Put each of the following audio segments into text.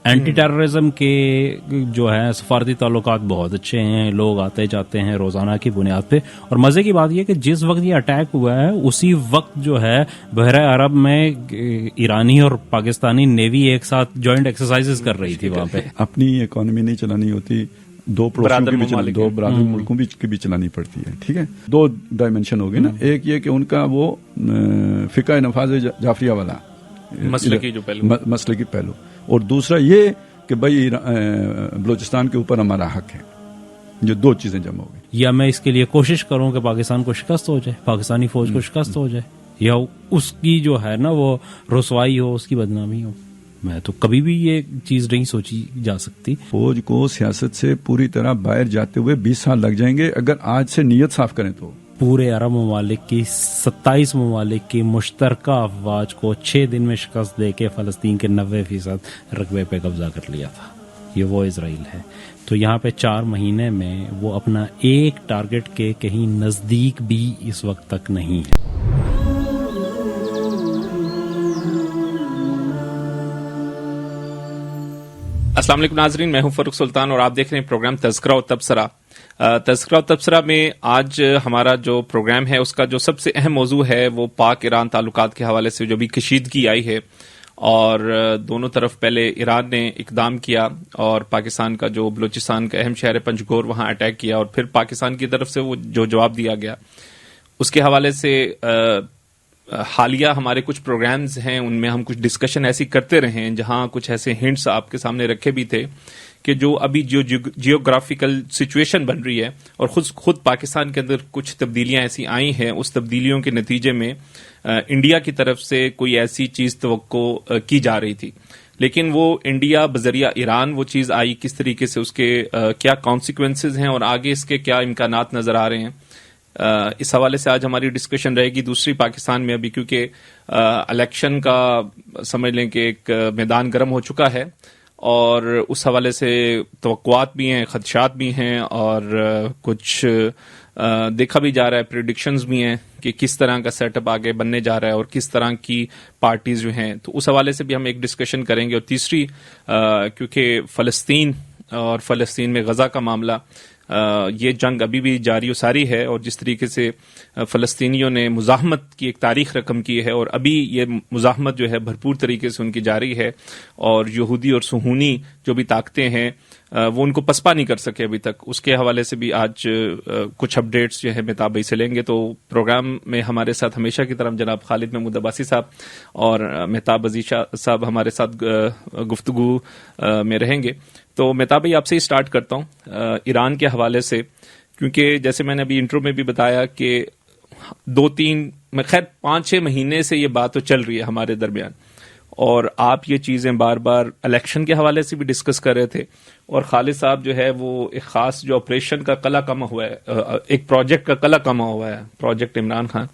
Anti terrorism کے جو ہے سفارتی تعلقات بہت اچھے ہیں، لوگ آتے جاتے ہیں روزانہ کی بنیاد پہ. اور مزے کی بات یہ کہ جس وقت یہ اٹیک ہوا ہے اسی وقت جو ہے بحیرہ عرب میں ایرانی اور پاکستانی نیوی ایک ساتھ جوائنٹ ایکسرسائزز کر رہی تھی وہاں پہ. اپنی اکانومی نہیں چلانی ہوتی، دو برادر ملکوں کی بھی چلانی پڑتی ہے. ٹھیک ہے، دو ڈائمینشن ہو گئے نا. ایک یہ کہ ان کا وہ فقہ نفاذ جعفریہ والا مسلکی پہلو، اور دوسرا یہ کہ بھائی بلوچستان کے اوپر ہمارا حق ہے. جو دو چیزیں جمع ہو گئی. یا میں اس کے لیے کوشش کروں کہ پاکستان کو شکست ہو جائے، پاکستانی فوج کو شکست ہو جائے، یا اس کی جو ہے نا وہ رسوائی ہو، اس کی بدنامی ہو. میں تو کبھی بھی یہ چیز نہیں سوچی جا سکتی. فوج کو سیاست سے پوری طرح باہر جاتے ہوئے 20 سال لگ جائیں گے اگر آج سے نیت صاف کریں تو. پورے عرب ممالک کی 27 ممالک کی مشترکہ افواج کو 6 دن میں شکست دے کے فلسطین کے 90% رقبے پہ قبضہ کر لیا تھا. یہ وہ اسرائیل ہے. تو یہاں پہ 4 مہینے میں وہ اپنا ایک ٹارگٹ کے کہیں نزدیک بھی اس وقت تک نہیں ہے. السلام علیکم ناظرین، میں ہوں فاروق سلطان اور آپ دیکھ رہے ہیں پروگرام تذکرہ و تبصرہ. تذکرہ و تبصرہ میں آج ہمارا جو پروگرام ہے اس کا جو سب سے اہم موضوع ہے وہ پاک ایران تعلقات کے حوالے سے جو بھی کشیدگی آئی ہے، اور دونوں طرف پہلے ایران نے اقدام کیا اور پاکستان کا جو بلوچستان کا اہم شہر پنجگور وہاں اٹیک کیا، اور پھر پاکستان کی طرف سے وہ جو جواب دیا گیا اس کے حوالے سے حالیہ ہمارے کچھ پروگرامز ہیں، ان میں ہم کچھ ڈسکشن ایسی کرتے رہے ہیں جہاں کچھ ایسے ہنٹس آپ کے سامنے رکھے بھی تھے کہ جو ابھی جو جیوگرافیکل سچویشن بن رہی ہے اور خود پاکستان کے اندر کچھ تبدیلیاں ایسی آئی ہیں، اس تبدیلیوں کے نتیجے میں انڈیا کی طرف سے کوئی ایسی چیز توقع کی جا رہی تھی، لیکن وہ انڈیا بذریعہ ایران وہ چیز آئی کس طریقے سے، اس کے کیا کانسیکوینسز ہیں اور آگے اس کے کیا امکانات نظر آ رہے ہیں. اس حوالے سے آج ہماری ڈسکشن رہے گی. دوسری پاکستان میں ابھی کیونکہ الیکشن کا سمجھ لیں کہ ایک میدان گرم ہو چکا ہے، اور اس حوالے سے توقعات بھی ہیں، خدشات بھی ہیں، اور کچھ دیکھا بھی جا رہا ہے، پریڈکشنز بھی ہیں کہ کس طرح کا سیٹ اپ آگے بننے جا رہا ہے اور کس طرح کی پارٹیز جو ہیں. تو اس حوالے سے بھی ہم ایک ڈسکشن کریں گے. اور تیسری کیونکہ فلسطین اور فلسطین میں غزہ کا معاملہ، یہ جنگ ابھی بھی جاری و ساری ہے، اور جس طریقے سے فلسطینیوں نے مزاحمت کی ایک تاریخ رقم کی ہے، اور ابھی یہ مزاحمت جو ہے بھرپور طریقے سے ان کی جاری ہے، اور یہودی اور صہیونی جو بھی طاقتیں ہیں وہ ان کو پسپا نہیں کر سکے ابھی تک. اس کے حوالے سے بھی آج کچھ اپڈیٹس جو ہے مہتاب بھائی سے لیں گے. تو پروگرام میں ہمارے ساتھ ہمیشہ کی طرح جناب خالد محمود عباسی صاحب اور مہتاب عزیز صاحب ہمارے ساتھ گفتگو میں رہیں گے. تو مہتاب بھائی آپ سے ہی اسٹارٹ کرتا ہوں ایران کے حوالے سے، کیونکہ جیسے میں نے ابھی انٹرو میں بھی بتایا کہ 5-6 مہینے سے یہ بات تو چل رہی ہے ہمارے درمیان، اور آپ یہ چیزیں بار بار الیکشن کے حوالے سے بھی ڈسکس کر رہے تھے، اور خالد صاحب جو ہے وہ ایک خاص جو آپریشن کا قلع کما ہوا ہے، ایک پروجیکٹ کا قلع کما ہوا ہے، پروجیکٹ عمران خان.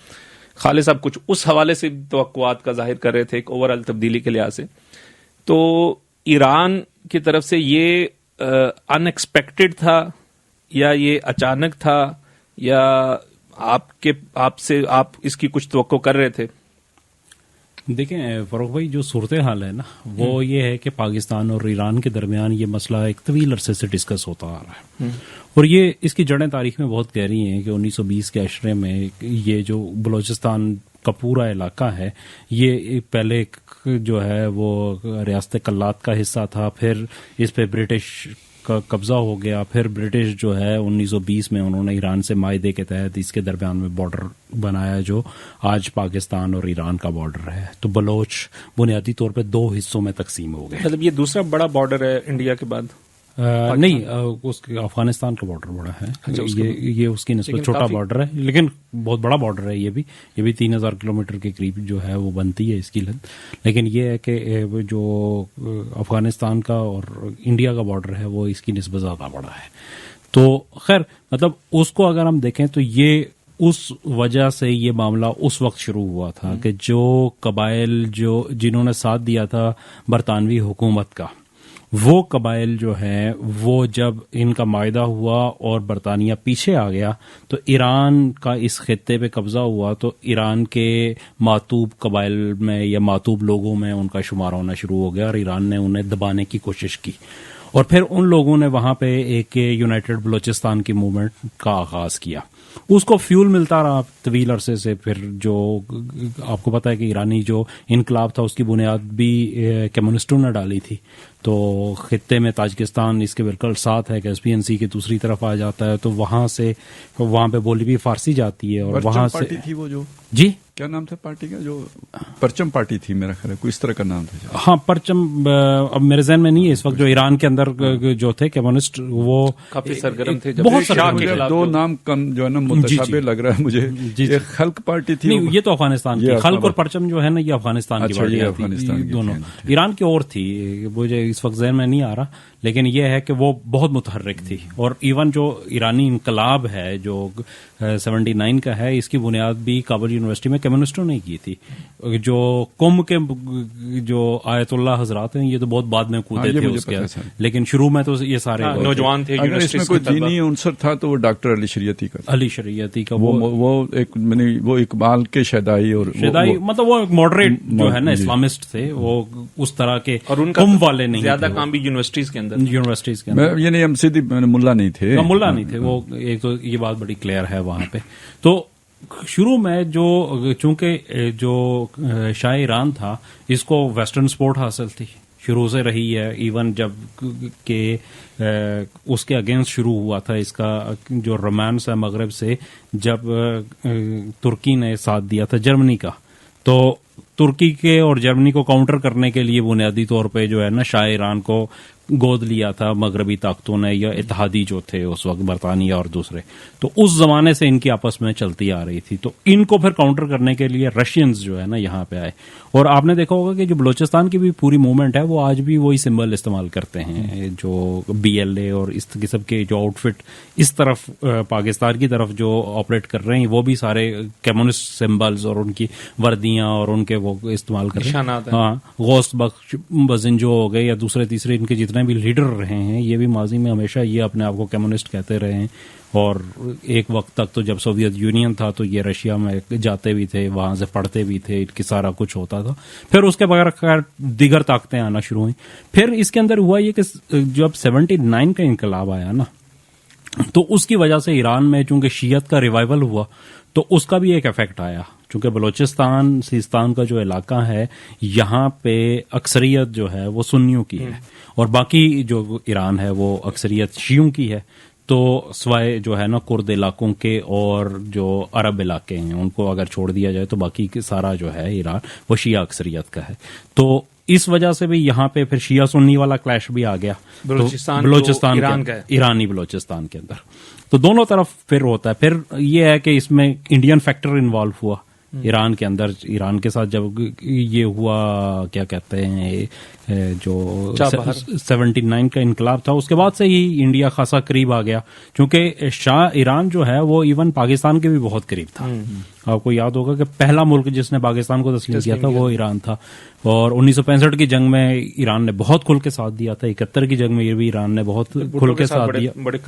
خالد صاحب کچھ اس حوالے سے توقعات کا ظاہر کر رہے تھے ایک اوور آل تبدیلی کے لحاظ سے. تو ایران کی طرف سے یہ ان ایکسپیکٹڈ تھا یا یہ اچانک تھا، یا آپ اس کی کچھ توقع کر رہے تھے؟ دیکھیں فاروق بھائی، جو صورتحال ہے نا وہ یہ ہے کہ پاکستان اور ایران کے درمیان یہ مسئلہ ایک طویل عرصے سے ڈسکس ہوتا آ رہا ہے، اور یہ اس کی جڑیں تاریخ میں بہت گہری ہیں کہ 1920 کے عشرے میں یہ جو بلوچستان کا پورا علاقہ ہے یہ پہلے جو ہے وہ ریاست کلات کا حصہ تھا، پھر اس پہ برٹش کا قبضہ ہو گیا، پھر برٹش جو ہے 1920 میں انہوں نے ایران سے معاہدے کے تحت اس کے درمیان میں بارڈر بنایا جو آج پاکستان اور ایران کا بارڈر ہے. تو بلوچ بنیادی طور پہ 2 حصوں میں تقسیم ہو گئے. مطلب یہ دوسرا بڑا بارڈر ہے انڈیا کے بعد؟ نہیں، اس افغانستان کا بارڈر بڑا ہے. یہ اس کی نسبت چھوٹا بارڈر ہے، لیکن بہت بڑا بارڈر ہے. یہ بھی 3000 کلومیٹر کے قریب جو ہے وہ بنتی ہے اس کی لنتھ. لیکن یہ ہے کہ جو افغانستان کا اور انڈیا کا بارڈر ہے وہ اس کی نسبت زیادہ بڑا ہے. تو خیر مطلب اس کو اگر ہم دیکھیں تو یہ اس وجہ سے یہ معاملہ اس وقت شروع ہوا تھا کہ جو قبائل جنہوں نے ساتھ دیا تھا برطانوی حکومت کا، وہ قبائل جو ہیں وہ جب ان کا معاہدہ ہوا اور برطانیہ پیچھے آ گیا تو ایران کا اس خطے پہ قبضہ ہوا، تو ایران کے ماتوب قبائل میں یا ماتوب لوگوں میں ان کا شمار ہونا شروع ہو گیا اور ایران نے انہیں دبانے کی کوشش کی، اور پھر ان لوگوں نے وہاں پہ ایک یونائٹڈ بلوچستان کی موومنٹ کا آغاز کیا. اس کو فیول ملتا رہا طویل عرصے سے. پھر جو آپ کو پتا ہے کہ ایرانی جو انقلاب تھا اس کی بنیاد بھی کمیونسٹوں نے ڈالی تھی، تو خطے میں تاجکستان اس کے بالکل ساتھ ہے، کیسپیئن سی کی دوسری طرف آ جاتا ہے، تو وہاں پہ بولی بھی فارسی جاتی ہے، اور وہاں سے پارٹی تھی وہ جو جی کیا نام تھا پارٹی کا، جو پرچم پارٹی تھی میرا خیال ہے، کوئی اس طرح کا نام تھا. ہاں پرچم اب میرے ذہن میں نہیں ہے اس وقت. جو ایران کے اندر جو تھے کمیونسٹ وہ کافی سرگرم تھے، بہت سرگرم مجھے دو نام جو ہے نا متشابہ لگ رہا ہے مجھے. ایک خلق پارٹی تھی، نہیں یہ تو افغانستان کی، خلق اور پرچم جو ہے نا یہ افغانستان کی پارٹیاں تھیں دونوں. ایران کی اور تھی، مجھے اس وقت ذہن میں نہیں آ رہا، لیکن یہ ہے کہ وہ بہت متحرک تھی. اور ایون جو ایرانی انقلاب ہے جو 79 کا ہے، اس کی بنیاد بھی کابل یونیورسٹی میں کمیونسٹوں نے کی تھی. جو قم کے جو آیت اللہ حضرات ہیں یہ تو بہت بعد میں کودے تھے اس کے، لیکن شروع میں تو یہ سارے نوجوان تھے. اگر اس میں کوئی دینی عنصر تھا تو وہ ڈاکٹر علی شریعتی کا تھا. علی شریعتی کا وہ ایک وہ اقبال کے شیدائی اور مطلب وہ ایک ماڈریٹ جو ہے نا اسلامسٹ تھے، وہ اس طرح کے قم والے نہیں، زیادہ کام بھی یونیورسٹیز کے اندر یعنی ہم سیدھی ملا نہیں تھے، ملا نہیں تھے وہ. ایک تو یہ بات بڑی کلیئر ہے وہاں پہ. تو شروع میں چونکہ جو شاہ ایران تھا اس کو ویسٹرن سپورٹ حاصل تھی، شروع سے رہی ہے. ایون جب کہ اس کے اگینسٹ شروع ہوا تھا اس کا جو رومانس ہے مغرب سے، جب ترکی نے ساتھ دیا تھا جرمنی کا، تو ترکی کے اور جرمنی کو کاؤنٹر کرنے کے لیے بنیادی طور پہ جو ہے نا شاہ ایران کو گود لیا تھا مغربی طاقتوں نے، یا اتحادی جو تھے اس وقت برطانیہ اور دوسرے. تو اس زمانے سے ان کی آپس میں چلتی آ رہی تھی. تو ان کو پھر کاؤنٹر کرنے کے لیے رشینز جو ہے نا یہاں پہ آئے. اور آپ نے دیکھا ہوگا کہ جو بلوچستان کی بھی پوری موومنٹ ہے وہ آج بھی وہی سمبل استعمال کرتے ہیں، جو BLA اور اس قسم کے جو آؤٹ فٹ اس طرف پاکستان کی طرف جو آپریٹ کر رہے ہیں وہ بھی سارے کمیونسٹ سمبلز اور ان کی وردیاں اور ان کے وہ استعمال کر رہے ہیں. ہاں، غوث بخش بزنجو ہو گئے یا دوسرے تیسرے ان کے جتنے بھی لیڈر رہے ہیں یہ بھی ماضی میں ہمیشہ یہ اپنے آپ کو کمیونسٹ کہتے رہے ہیں. اور ایک وقت تک تو جب سوویت یونین تھا تو یہ رشیا میں جاتے بھی تھے، وہاں سے پڑھتے بھی تھے، ان کی سارا کچھ ہوتا تھا. پھر اس کے بغیر خیر دیگر طاقتیں آنا شروع ہوئیں. پھر اس کے اندر ہوا یہ کہ جب 79 کا انقلاب آیا نا تو اس کی وجہ سے ایران میں چونکہ شیعت کا ریوائول ہوا تو اس کا بھی ایک افیکٹ آیا. چونکہ بلوچستان سیستان کا جو علاقہ ہے یہاں پہ اکثریت جو ہے وہ سنیوں کی ہے اور باقی جو ایران ہے وہ اکثریت شیعوں کی ہے. تو سوائے جو ہے نا کرد علاقوں کے اور جو عرب علاقے ہیں ان کو اگر چھوڑ دیا جائے تو باقی سارا جو ہے ایران وہ شیعہ اکثریت کا ہے. تو اس وجہ سے بھی یہاں پہ پھر شیعہ سنی والا کلیش بھی آ گیا بلوچستان ایرانی بلوچستان کے اندر. تو دونوں طرف پھر ہوتا ہے. پھر یہ ہے کہ اس میں انڈین فیکٹر انوالو ہوا ایران کے اندر. ایران کے ساتھ جب یہ ہوا کیا کہتے ہیں جو 79 کا انقلاب تھا اس کے بعد سے ہی انڈیا خاصا قریب آ گیا. چونکہ شاہ ایران جو ہے وہ ایون پاکستان کے بھی بہت قریب تھا. آپ کو یاد ہوگا کہ پہلا ملک جس نے پاکستان کو تسلیم کیا تھا وہ ایران تھا. اور 1965 کی جنگ میں ایران نے بہت کھل کے ساتھ دیا تھا. 71 کی جنگ میں یہ بھی ایران نے بہت کھل کے ساتھ دیا. بڑے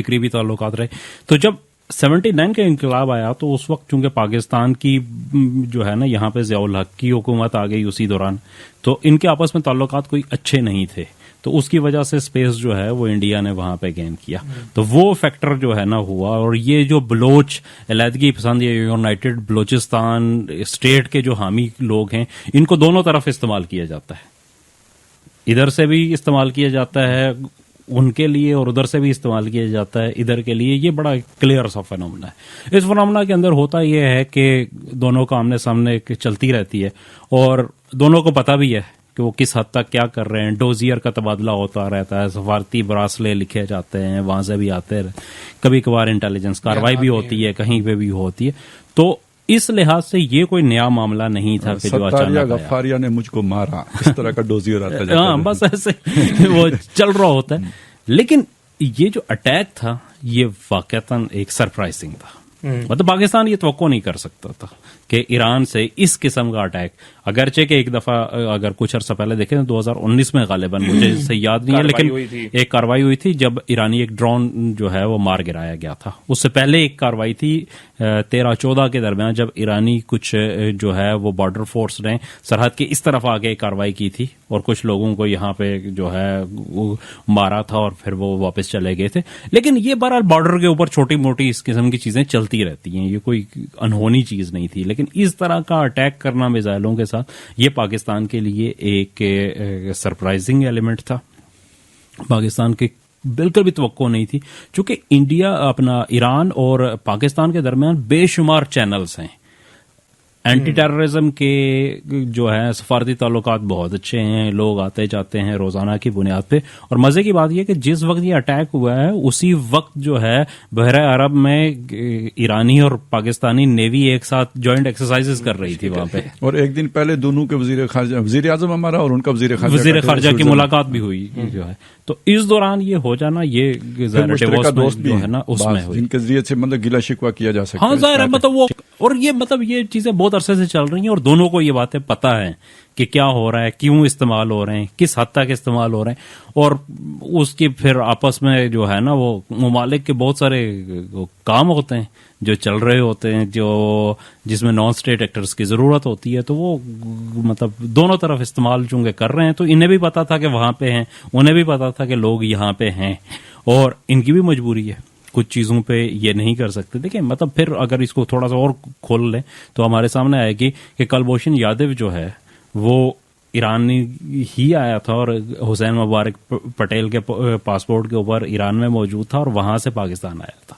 قریبی تعلقات رہے. تو جب 79 کا انقلاب آیا تو اس وقت چونکہ پاکستان کی جو ہے نا یہاں پہ ضیاء الحق کی حکومت آ گئی اسی دوران، تو ان کے آپس میں تعلقات کوئی اچھے نہیں تھے. تو اس کی وجہ سے اسپیس جو ہے وہ انڈیا نے وہاں پہ گین کیا. تو وہ فیکٹر جو ہے نا ہوا. اور یہ جو بلوچ علیحدگی پسند یا یونائٹڈ بلوچستان اسٹیٹ کے جو حامی لوگ ہیں ان کو دونوں طرف استعمال کیا جاتا ہے. ادھر سے بھی استعمال کیا جاتا ہے ان کے لیے اور ادھر سے بھی استعمال کیا جاتا ہے ادھر کے لیے. یہ بڑا کلیئر سا فنومنا ہے. اس فنومنا کے اندر ہوتا یہ ہے کہ دونوں کا آمنے سامنے چلتی رہتی ہے اور دونوں کو پتہ بھی ہے کہ وہ کس حد تک کیا کر رہے ہیں. ڈوزیئر کا تبادلہ ہوتا رہتا ہے، سفارتی براسلے لکھے جاتے ہیں، وہاں سے بھی آتے ہیں، کبھی کبھار انٹیلیجنس کاروائی بھی ہوتی ہے، کہیں پہ بھی ہوتی ہے. تو اس لحاظ سے یہ کوئی نیا معاملہ نہیں تھا کہ جو اچانک غفاریہ نے مجھ کو مارا اس طرح کا ڈوزیئر آتا ہے. ہاں بس ایسے وہ چل رہا ہوتا ہے. لیکن یہ جو اٹیک تھا یہ واقعتاً ایک سرپرائزنگ تھا. مطلب پاکستان یہ توقع نہیں کر سکتا تھا. کہ ایران سے اس قسم کا اٹیک, اگرچہ کہ ایک دفعہ اگر کچھ عرصہ پہلے دیکھیں تو 2019 میں غالباً, مجھے اس سے یاد نہیں ہے, لیکن ایک کاروائی ہوئی تھی جب ایرانی ایک ڈرون جو ہے وہ مار گرایا گیا تھا. اس سے پہلے ایک کاروائی تھی 13-14 کے درمیان جب ایرانی کچھ جو ہے وہ بارڈر فورس نے سرحد کے اس طرف آگے کاروائی کی تھی اور کچھ لوگوں کو یہاں پہ جو ہے مارا تھا اور پھر وہ واپس چلے گئے تھے. لیکن یہ بہرحال بارڈر کے اوپر چھوٹی موٹی اس قسم کی چیزیں چلتی رہتی ہیں, یہ کوئی انہونی چیز نہیں تھی. لیکن اس طرح کا اٹیک کرنا میزائلوں کے ساتھ یہ پاکستان کے لیے ایک سرپرائزنگ ایلیمنٹ تھا. پاکستان کے بالکل بھی توقع نہیں تھی, چونکہ انڈیا اپنا ایران اور پاکستان کے درمیان بے شمار چینلز ہیں. اینٹی ٹیررزم کے جو ہے سفارتی تعلقات بہت اچھے ہیں, لوگ آتے جاتے ہیں روزانہ کی بنیاد پہ. اور مزے کی بات یہ کہ جس وقت یہ اٹیک ہوا ہے اسی وقت جو ہے بحیرہ عرب میں ایرانی اور پاکستانی نیوی ایک ساتھ جوائنٹ ایکسرسائز کر رہی تھی وہاں پہ, اور ایک دن پہلے دونوں کے وزیر اعظم ہمارا اور ان کا وزیر خارجہ کی ملاقات بھی ہوئی جو ہے. تو اس دوران یہ ہو جانا یہ دوست بھی ہے نا اس میں, جن کے ذریعے سے مطلب گلا شکوہ کیا جا سکتا ہے. ہاں ظاہر ہے, مطلب وہ اور یہ مطلب یہ چیزیں بہت عرصے سے چل رہی ہیں اور دونوں کو یہ باتیں پتہ ہیں کہ کیا ہو رہا ہے, کیوں استعمال ہو رہے ہیں, کس حد تک استعمال ہو رہے ہیں. اور اس کی پھر آپس میں جو ہے نا وہ ممالک کے بہت سارے کام ہوتے ہیں جو چل رہے ہوتے ہیں, جو جس میں نان اسٹیٹ ایکٹرز کی ضرورت ہوتی ہے. تو وہ مطلب دونوں طرف استعمال چونکہ کر رہے ہیں تو انہیں بھی پتا تھا کہ وہاں پہ ہیں, انہیں بھی پتا تھا کہ لوگ یہاں پہ ہیں, اور ان کی بھی مجبوری ہے کچھ چیزوں پہ یہ نہیں کر سکتے. دیکھیں مطلب پھر اگر اس کو تھوڑا سا اور کھول لیں تو ہمارے سامنے آئے گی کہ کلبھوشن یادو جو ہے وہ ایرانی ہی آیا تھا اور حسین مبارک پٹیل کے پاسپورٹ کے اوپر ایران میں موجود تھا اور وہاں سے پاکستان آیا تھا.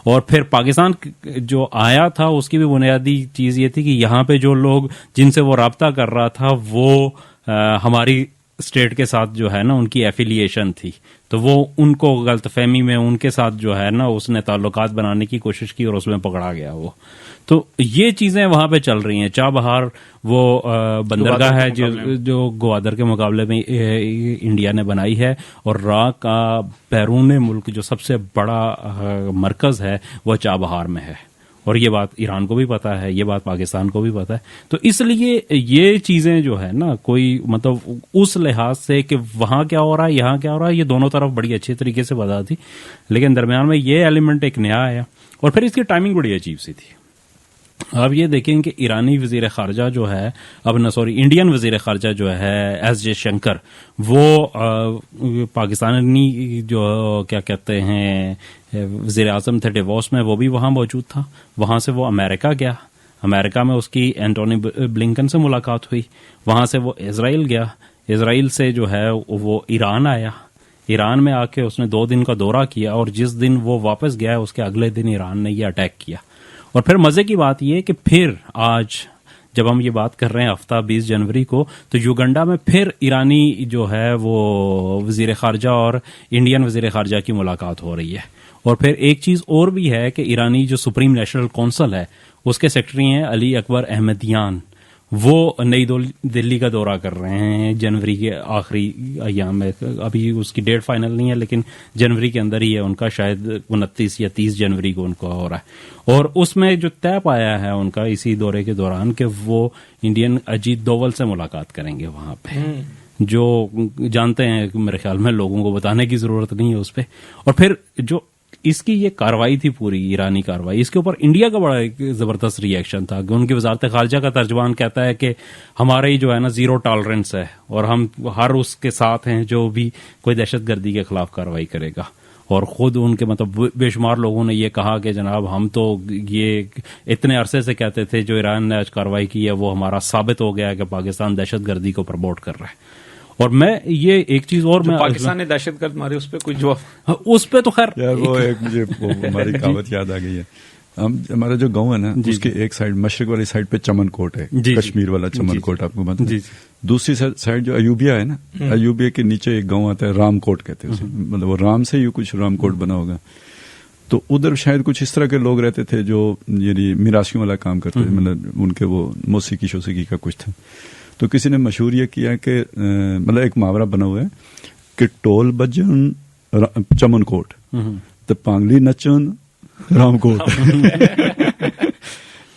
اور پھر پاکستان جو آیا تھا اس کی بھی بنیادی چیز یہ تھی کہ یہاں پہ جو لوگ جن سے وہ رابطہ کر رہا تھا وہ ہماری اسٹیٹ کے ساتھ جو ہے نا ان کی ایفیلیشن تھی, تو وہ ان کو غلط فہمی میں ان کے ساتھ جو ہے نا اس نے تعلقات بنانے کی کوشش کی اور اس میں پکڑا گیا وہ. تو یہ چیزیں وہاں پہ چل رہی ہیں. چابہار وہ بندرگاہ ہے جو گوادر کے مقابلے میں انڈیا نے بنائی ہے, اور راہ کا بیرون ملک جو سب سے بڑا مرکز ہے وہ چابہار میں ہے. اور یہ بات ایران کو بھی پتا ہے, یہ بات پاکستان کو بھی پتا ہے. تو اس لیے یہ چیزیں جو ہے نا کوئی مطلب اس لحاظ سے کہ وہاں کیا ہو رہا ہے یہاں کیا ہو رہا ہے یہ دونوں طرف بڑی اچھی طریقے سے پتا تھی, لیکن درمیان میں یہ ایلیمنٹ ایک نیا آیا اور پھر اس کی ٹائمنگ بڑی عجیب سی تھی. اب یہ دیکھیں کہ ایرانی وزیر خارجہ جو ہے انڈین وزیر خارجہ جو ہے ایس جے شنکر, وہ پاکستانی جو کیا کہتے ہیں وزیر اعظم تھے ڈیووس میں, وہ بھی وہاں موجود تھا. وہاں سے وہ امریکہ گیا, امریکہ میں اس کی اینٹونی بلنکن سے ملاقات ہوئی. وہاں سے وہ اسرائیل گیا, اسرائیل سے جو ہے وہ ایران آیا. ایران میں آ کے اس نے 2 دن کا دورہ کیا اور جس دن وہ واپس گیا اس کے اگلے دن ایران نے یہ اٹیک کیا. اور پھر مزے کی بات یہ کہ پھر آج جب ہم یہ بات کر رہے ہیں ہفتہ 20 جنوری کو, تو یوگنڈا میں پھر ایرانی جو ہے وہ وزیر خارجہ اور انڈین وزیر خارجہ کی ملاقات ہو رہی ہے. اور پھر ایک چیز اور بھی ہے کہ ایرانی جو سپریم نیشنل کونسل ہے اس کے سیکرٹری ہیں علی اکبر احمدیان, وہ نئی دلی کا دورہ کر رہے ہیں جنوری کے آخری ایام میں. ابھی اس کی ڈیٹ فائنل نہیں ہے لیکن جنوری کے اندر ہی ہے ان کا, شاید 29 یا 30 جنوری کو ان کو ہو رہا ہے. اور اس میں جو طے پایا ہے ان کا اسی دورے کے دوران کہ وہ انڈین اجیت دوول سے ملاقات کریں گے وہاں پہ, جو جانتے ہیں میرے خیال میں لوگوں کو بتانے کی ضرورت نہیں ہے اس پہ. اور پھر جو اس کی یہ کاروائی تھی پوری ایرانی کاروائی, اس کے اوپر انڈیا کا بڑا ایک زبردست ری ایکشن تھا کہ ان کی وزارت خارجہ کا ترجمان کہتا ہے کہ ہمارا ہی جو ہے نا زیرو ٹالرنس ہے اور ہم ہر اس کے ساتھ ہیں جو بھی کوئی دہشت گردی کے خلاف کاروائی کرے گا. اور خود ان کے مطلب بے شمار لوگوں نے یہ کہا کہ جناب ہم تو یہ اتنے عرصے سے کہتے تھے جو ایران نے آج کاروائی کی ہے وہ ہمارا ثابت ہو گیا ہے کہ پاکستان دہشت گردی کو پروموٹ کر رہا ہے. اور میں یہ ایک چیز اور میں پاکستان نے دہشت گرد مارے اس پہ کوئی جواب, اس پہ تو خیر وہ ایک مجھے ہماری کہاوت یاد آ گئی ہے. ہمارا جو گاؤں ہے نا اس کے ایک سائڈ مشرق والی سائڈ پہ چمن کوٹ ہے, کشمیر والا چمن کوٹ آپ کو پتہ ہے. دوسری سائڈ جو ایوبیا ہے نا, ایوبیا کے نیچے ایک گاؤں آتا ہے رام کوٹ کہتے ہیں اسے, مطلب وہ رام سے ہی کچھ رام کوٹ بنا ہوگا. تو ادھر شاید کچھ اس طرح کے لوگ رہتے تھے جو یعنی میراثیوں والا کام کرتے تھے, مطلب ان کے وہ موسیقی کا کچھ تھا. تو کسی نے مشہور یہ کیا کہ مطلب ایک محاورہ بنا ہوا ہے کہ ٹول بجن چمن کوٹ تو پانگلی نچن رام کوٹ.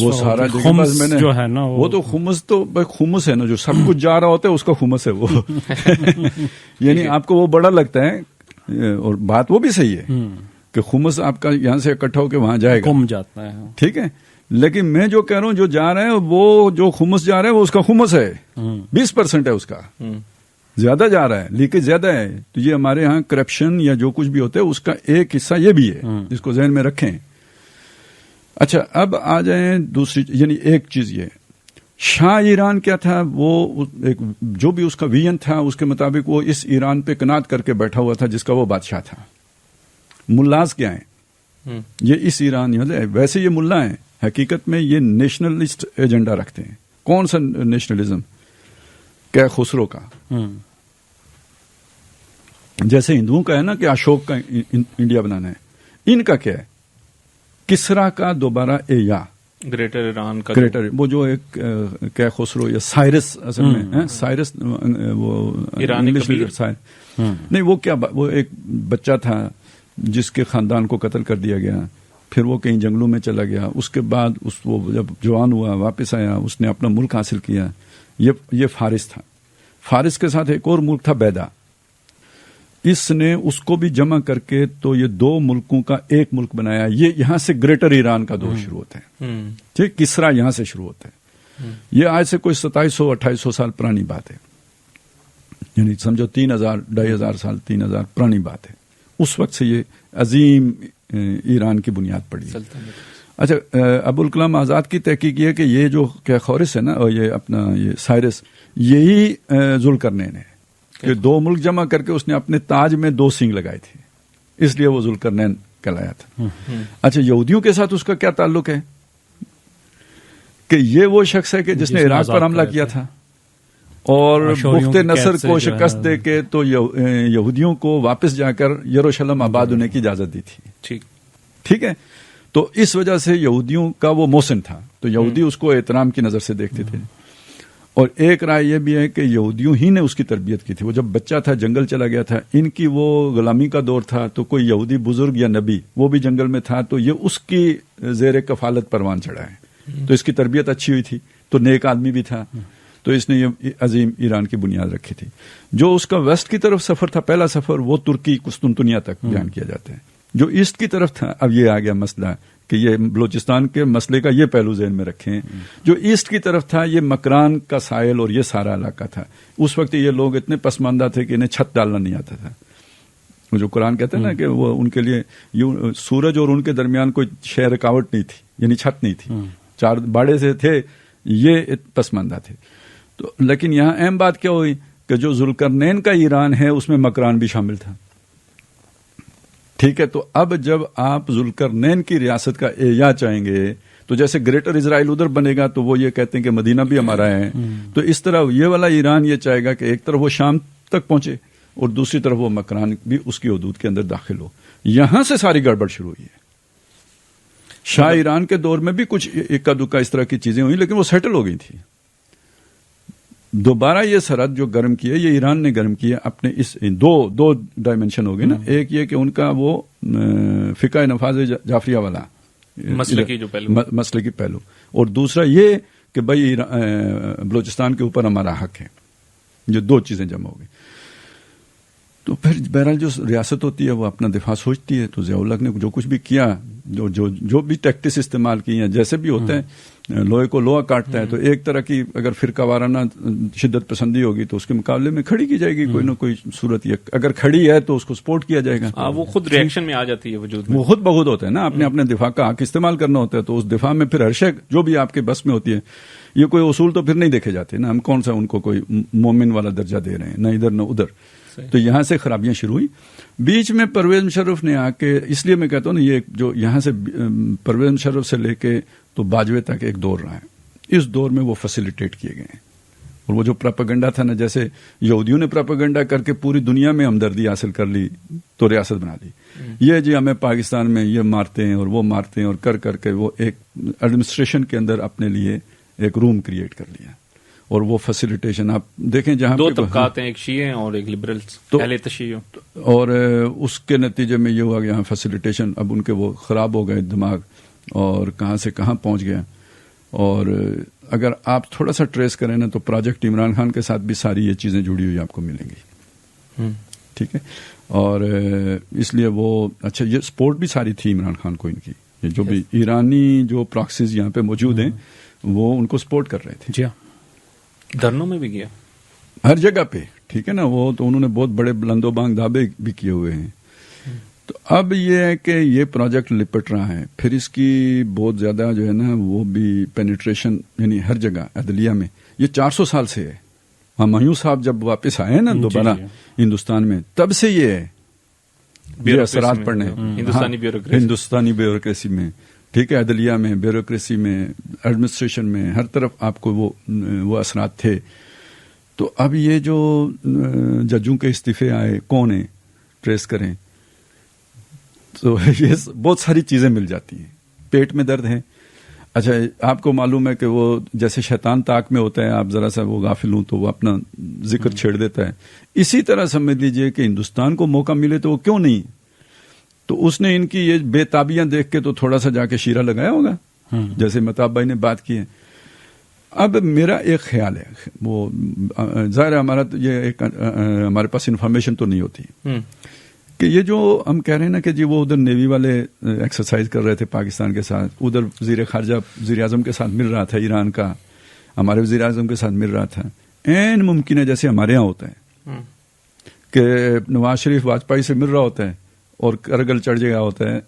وہ سارا خمس جو ہے نا وہ تو خمس ہے نا، جو سب کچھ جا رہا ہوتا ہے اس کا خمس ہے وہ یعنی آپ کو وہ بڑا لگتا ہے، اور بات وہ بھی صحیح ہے کہ خمس آپ کا یہاں سے اکٹھا ہو کے وہاں جائے گا، کم جاتا ہے، ٹھیک ہے، لیکن میں جو کہہ رہا ہوں جو جا رہے ہیں وہ جو خمس جا رہا ہے وہ اس کا خمس ہے، 20% ہے اس کا، زیادہ جا رہا ہے، لیکیج زیادہ ہے. تو یہ ہمارے ہاں کرپشن یا جو کچھ بھی ہوتا ہے اس کا ایک حصہ یہ بھی ہے جس کو ذہن میں رکھیں. اچھا اب آ جائیں دوسری، یعنی ایک چیز یہ شاہ ایران کیا تھا، وہ ایک جو بھی اس کا ویژن تھا اس کے مطابق وہ اس ایران پہ قناعت کر کے بیٹھا ہوا تھا جس کا وہ بادشاہ تھا. ملاز کیا ہیں یہ اس ایران، ویسے یہ ملا ہیں، حقیقت میں یہ نیشنلسٹ ایجنڈا رکھتے ہیں. کون سا نیشنلزم؟ کہ خسرو کا، جیسے ہندوؤں کا ہے نا کہ اشوک کا انڈیا بنانا ہے، ان کا کیا ہے کسرا کا دوبارہ ایا، گریٹر ایران کا، گریٹر وہ جو ایک کہ خسرو یا سائرس اصل میں سائرس وہ انگلش نہیں، وہ کیا وہ ایک بچہ تھا جس کے خاندان کو قتل کر دیا گیا، پھر وہ کہیں جنگلوں میں چلا گیا، اس کے بعد وہ جب جوان ہوا واپس آیا، اس نے اپنا ملک حاصل کیا. یہ فارس تھا. فارس کے ساتھ ایک اور ملک تھا بیدا، اس نے اس کو بھی جمع کر کے تو یہ 2 ملکوں کا ایک ملک بنایا. یہ یہاں سے گریٹر ایران کا دور شروع ہوتا ہے، ٹھیک، کسرا یہاں سے شروع ہوتا ہے. یہ آج سے کوئی 2700-2800 سال پرانی بات ہے، یعنی سمجھو 3000-2500 سال 3000 پرانی بات ہے. اس وقت سے یہ عظیم ایران کی بنیاد پڑی. اچھا ابوالکلام آزاد کی تحقیق یہ کہ یہ جو کہ خورس ہے نا، اور یہ اپنا یہ سائرس، یہی ذوالقرنین ہے کہ 2 ملک جمع کر کے اس نے اپنے تاج میں 2 سینگ لگائے تھے، اس لیے وہ ذوالقرنین کہلایا تھا. اچھا یہودیوں کے ساتھ اس کا کیا تعلق ہے کہ یہ وہ شخص ہے کہ جس نے عراق پر حملہ کیا تھا اور بخت نصر کو شکست دے کے تو یہودیوں کو واپس جا کر یروشلم آباد ہونے کی اجازت دی تھی. ٹھیک ہے، تو اس وجہ سے یہودیوں کا وہ محسن تھا، تو یہودی اس کو احترام کی نظر سے دیکھتے تھے. اور ایک رائے یہ بھی ہے کہ یہودیوں ہی نے اس کی تربیت کی تھی. وہ جب بچہ تھا جنگل چلا گیا تھا، ان کی وہ غلامی کا دور تھا، تو کوئی یہودی بزرگ یا نبی وہ بھی جنگل میں تھا، تو یہ اس کی زیر کفالت پروان چڑھا ہے. تو اس کی تربیت اچھی ہوئی تھی، تو نیک آدمی بھی تھا، تو اس نے یہ عظیم ایران کی بنیاد رکھی تھی. جو اس کا ویسٹ کی طرف سفر تھا، پہلا سفر، وہ ترکی قسطنطنیہ تک بیان کیا جاتا ہے. جو ایسٹ کی طرف تھا، اب یہ آ گیا مسئلہ کہ یہ بلوچستان کے مسئلے کا یہ پہلو ذہن میں رکھیں. جو ایسٹ کی طرف تھا یہ مکران کا ساحل اور یہ سارا علاقہ تھا. اس وقت یہ لوگ اتنے پسماندہ تھے کہ انہیں چھت ڈالنا نہیں آتا تھا. جو قرآن کہتے ہیں نا کہ وہ ان کے لیے سورج اور ان کے درمیان کوئی شے رکاوٹ نہیں تھی، یعنی چھت نہیں تھی، 4 باڑے سے تھے، یہ پسماندہ تھے. تو لیکن یہاں اہم بات کیا ہوئی کہ جو ذوالقرنین کا ایران ہے اس میں مکران بھی شامل تھا. ٹھیک ہے، تو اب جب آپ ذوالقرنین کی ریاست کا احیا چاہیں گے تو جیسے گریٹر اسرائیل ادھر بنے گا تو وہ یہ کہتے ہیں کہ مدینہ بھی ہمارا ہے، تو اس طرح یہ والا ایران یہ چاہے گا کہ ایک طرف وہ شام تک پہنچے اور دوسری طرف وہ مکران بھی اس کی حدود کے اندر داخل ہو. یہاں سے ساری گڑبڑ شروع ہوئی ہے. شاہ ایران کے دور میں بھی کچھ اکا دکا اس طرح کی چیزیں ہوئی، لیکن وہ سیٹل ہو گئی تھی. دوبارہ یہ سرحد جو گرم کی ہے یہ ایران نے گرم کی ہے اپنے اس دو ڈائمنشن ہو گئے نا. ایک یہ کہ ان کا وہ فقہ نفاذ جعفریہ والا مسلکی پہلو، اور دوسرا یہ کہ بھائی بلوچستان کے اوپر ہمارا حق ہے. یہ 2 چیزیں جمع ہو گئی. تو پھر بہرحال جو ریاست ہوتی ہے وہ اپنا دفاع سوچتی ہے. تو ضیاء الحق نے جو کچھ بھی کیا، جو بھی ٹیکٹس استعمال کی ہیں، جیسے بھی ہوتے ہیں، لوہے کو لوہا کاٹتا ہے، تو ایک طرح کی اگر فرقہ وارانہ شدت پسندی ہوگی تو اس کے مقابلے میں کھڑی کی جائے گی کوئی نہ کوئی صورت. اگر کھڑی ہے تو اس کو سپورٹ کیا جائے گا. وہ خود ریئیکشن میں آ جاتی ہے وجود میں، وہ خود بخود ہوتا ہے نا. اپنے دفاع کا حق استعمال کرنا ہوتا ہے، تو اس دفاع میں پھر ہر شے جو بھی آپ کے بس میں ہوتی ہے. یہ کوئی اصول تو پھر نہیں دیکھے جاتے نا. ہم کون سا ان کو کوئی مومن والا درجہ دے رہے ہیں، نہ ادھر نہ ادھر. تو یہاں سے خرابیاں شروع ہوئی. بیچ میں پرویز مشرف نے آ کے، اس لیے میں کہتا ہوں نا، یہ جو یہاں سے پرویز مشرف سے لے کے تو باجوے تک ایک دور رہا ہے. اس دور میں وہ فیسیلیٹیٹ کیے گئے ہیں. اور وہ جو پراپیگنڈا تھا نا، جیسے یہودیوں نے پراپیگنڈا کر کے پوری دنیا میں ہمدردی حاصل کر لی تو ریاست بنا لی. یہ جی ہمیں پاکستان میں یہ مارتے ہیں اور وہ مارتے ہیں، اور کر کے وہ ایک ایڈمنسٹریشن کے اندر اپنے لیے ایک روم کریٹ کر لیا. اور وہ فیسیلیٹیشن آپ دیکھیں جہاں 2 طبقات ہیں، ایک شیعہ اور ایک لبرلز، اہل تشیع. اور اس کے نتیجے میں یہ ہوا کہ یہاں فیسیلیٹیشن اب ان کے وہ خراب ہو گئے دماغ، اور کہاں سے کہاں پہنچ گیا. اور اگر آپ تھوڑا سا ٹریس کریں نا تو پروجیکٹ عمران خان کے ساتھ بھی ساری یہ چیزیں جڑی ہوئی آپ کو ملیں گی. ٹھیک ہے. اور اس لیے وہ اچھا یہ سپورٹ بھی ساری تھی عمران خان کو ان کی, یہ جو بھی ایرانی جو پراکسیز یہاں پہ موجود ہیں وہ ان کو سپورٹ کر رہے تھے. جی دھرنوں میں بھی گیا ہر جگہ پہ. ٹھیک ہے نا. وہ تو انہوں نے بہت بڑے بلند و بانگ دعوے بھی کیے ہوئے ہیں. تو اب یہ ہے کہ یہ پروجیکٹ لپٹ رہا ہے, پھر اس کی بہت زیادہ جو ہے نا وہ بھی پینیٹریشن یعنی ہر جگہ عدلیہ میں. یہ 400 سال سے ہے. ہمایوں صاحب جب واپس آئے نا دوبارہ ہندوستان میں تب سے یہ اثرات پڑنے ہندوستانی بیوروکریسی میں. ٹھیک ہے. عدلیہ میں, بیوروکریسی میں, ایڈمنسٹریشن میں, ہر طرف آپ کو وہ اثرات تھے. تو اب یہ جو ججوں کے استعفے آئے کون ہیں ٹریس کریں تو یہ بہت ساری چیزیں مل جاتی ہیں. پیٹ میں درد ہے. اچھا آپ کو معلوم ہے کہ وہ جیسے شیطان طاق میں ہوتا ہے, آپ ذرا سا وہ غافل ہوں تو وہ اپنا ذکر چھیڑ دیتا ہے. اسی طرح سمجھ لیجئے کہ ہندوستان کو موقع ملے تو وہ کیوں نہیں. تو اس نے ان کی یہ بے تابیاں دیکھ کے تو تھوڑا سا جا کے شیرہ لگایا ہوگا جیسے متاب بھائی نے بات کی ہے. اب میرا ایک خیال ہے, وہ ظاہر ہے ہمارا یہ ایک ہمارے پاس انفارمیشن تو نہیں ہوتی کہ یہ جو ہم کہہ رہے ہیں نا کہ جی وہ ادھر نیوی والے ایکسرسائز کر رہے تھے پاکستان کے ساتھ, ادھر وزیر خارجہ وزیر اعظم کے ساتھ مل رہا تھا ایران کا, ہمارے وزیر اعظم کے ساتھ مل رہا تھا. این ممکن ہے جیسے ہمارے یہاں ہوتا ہے کہ نواز شریف واجپئی سے مل رہا ہوتا ہے اور کرگل چڑھ جگہ ہوتا ہے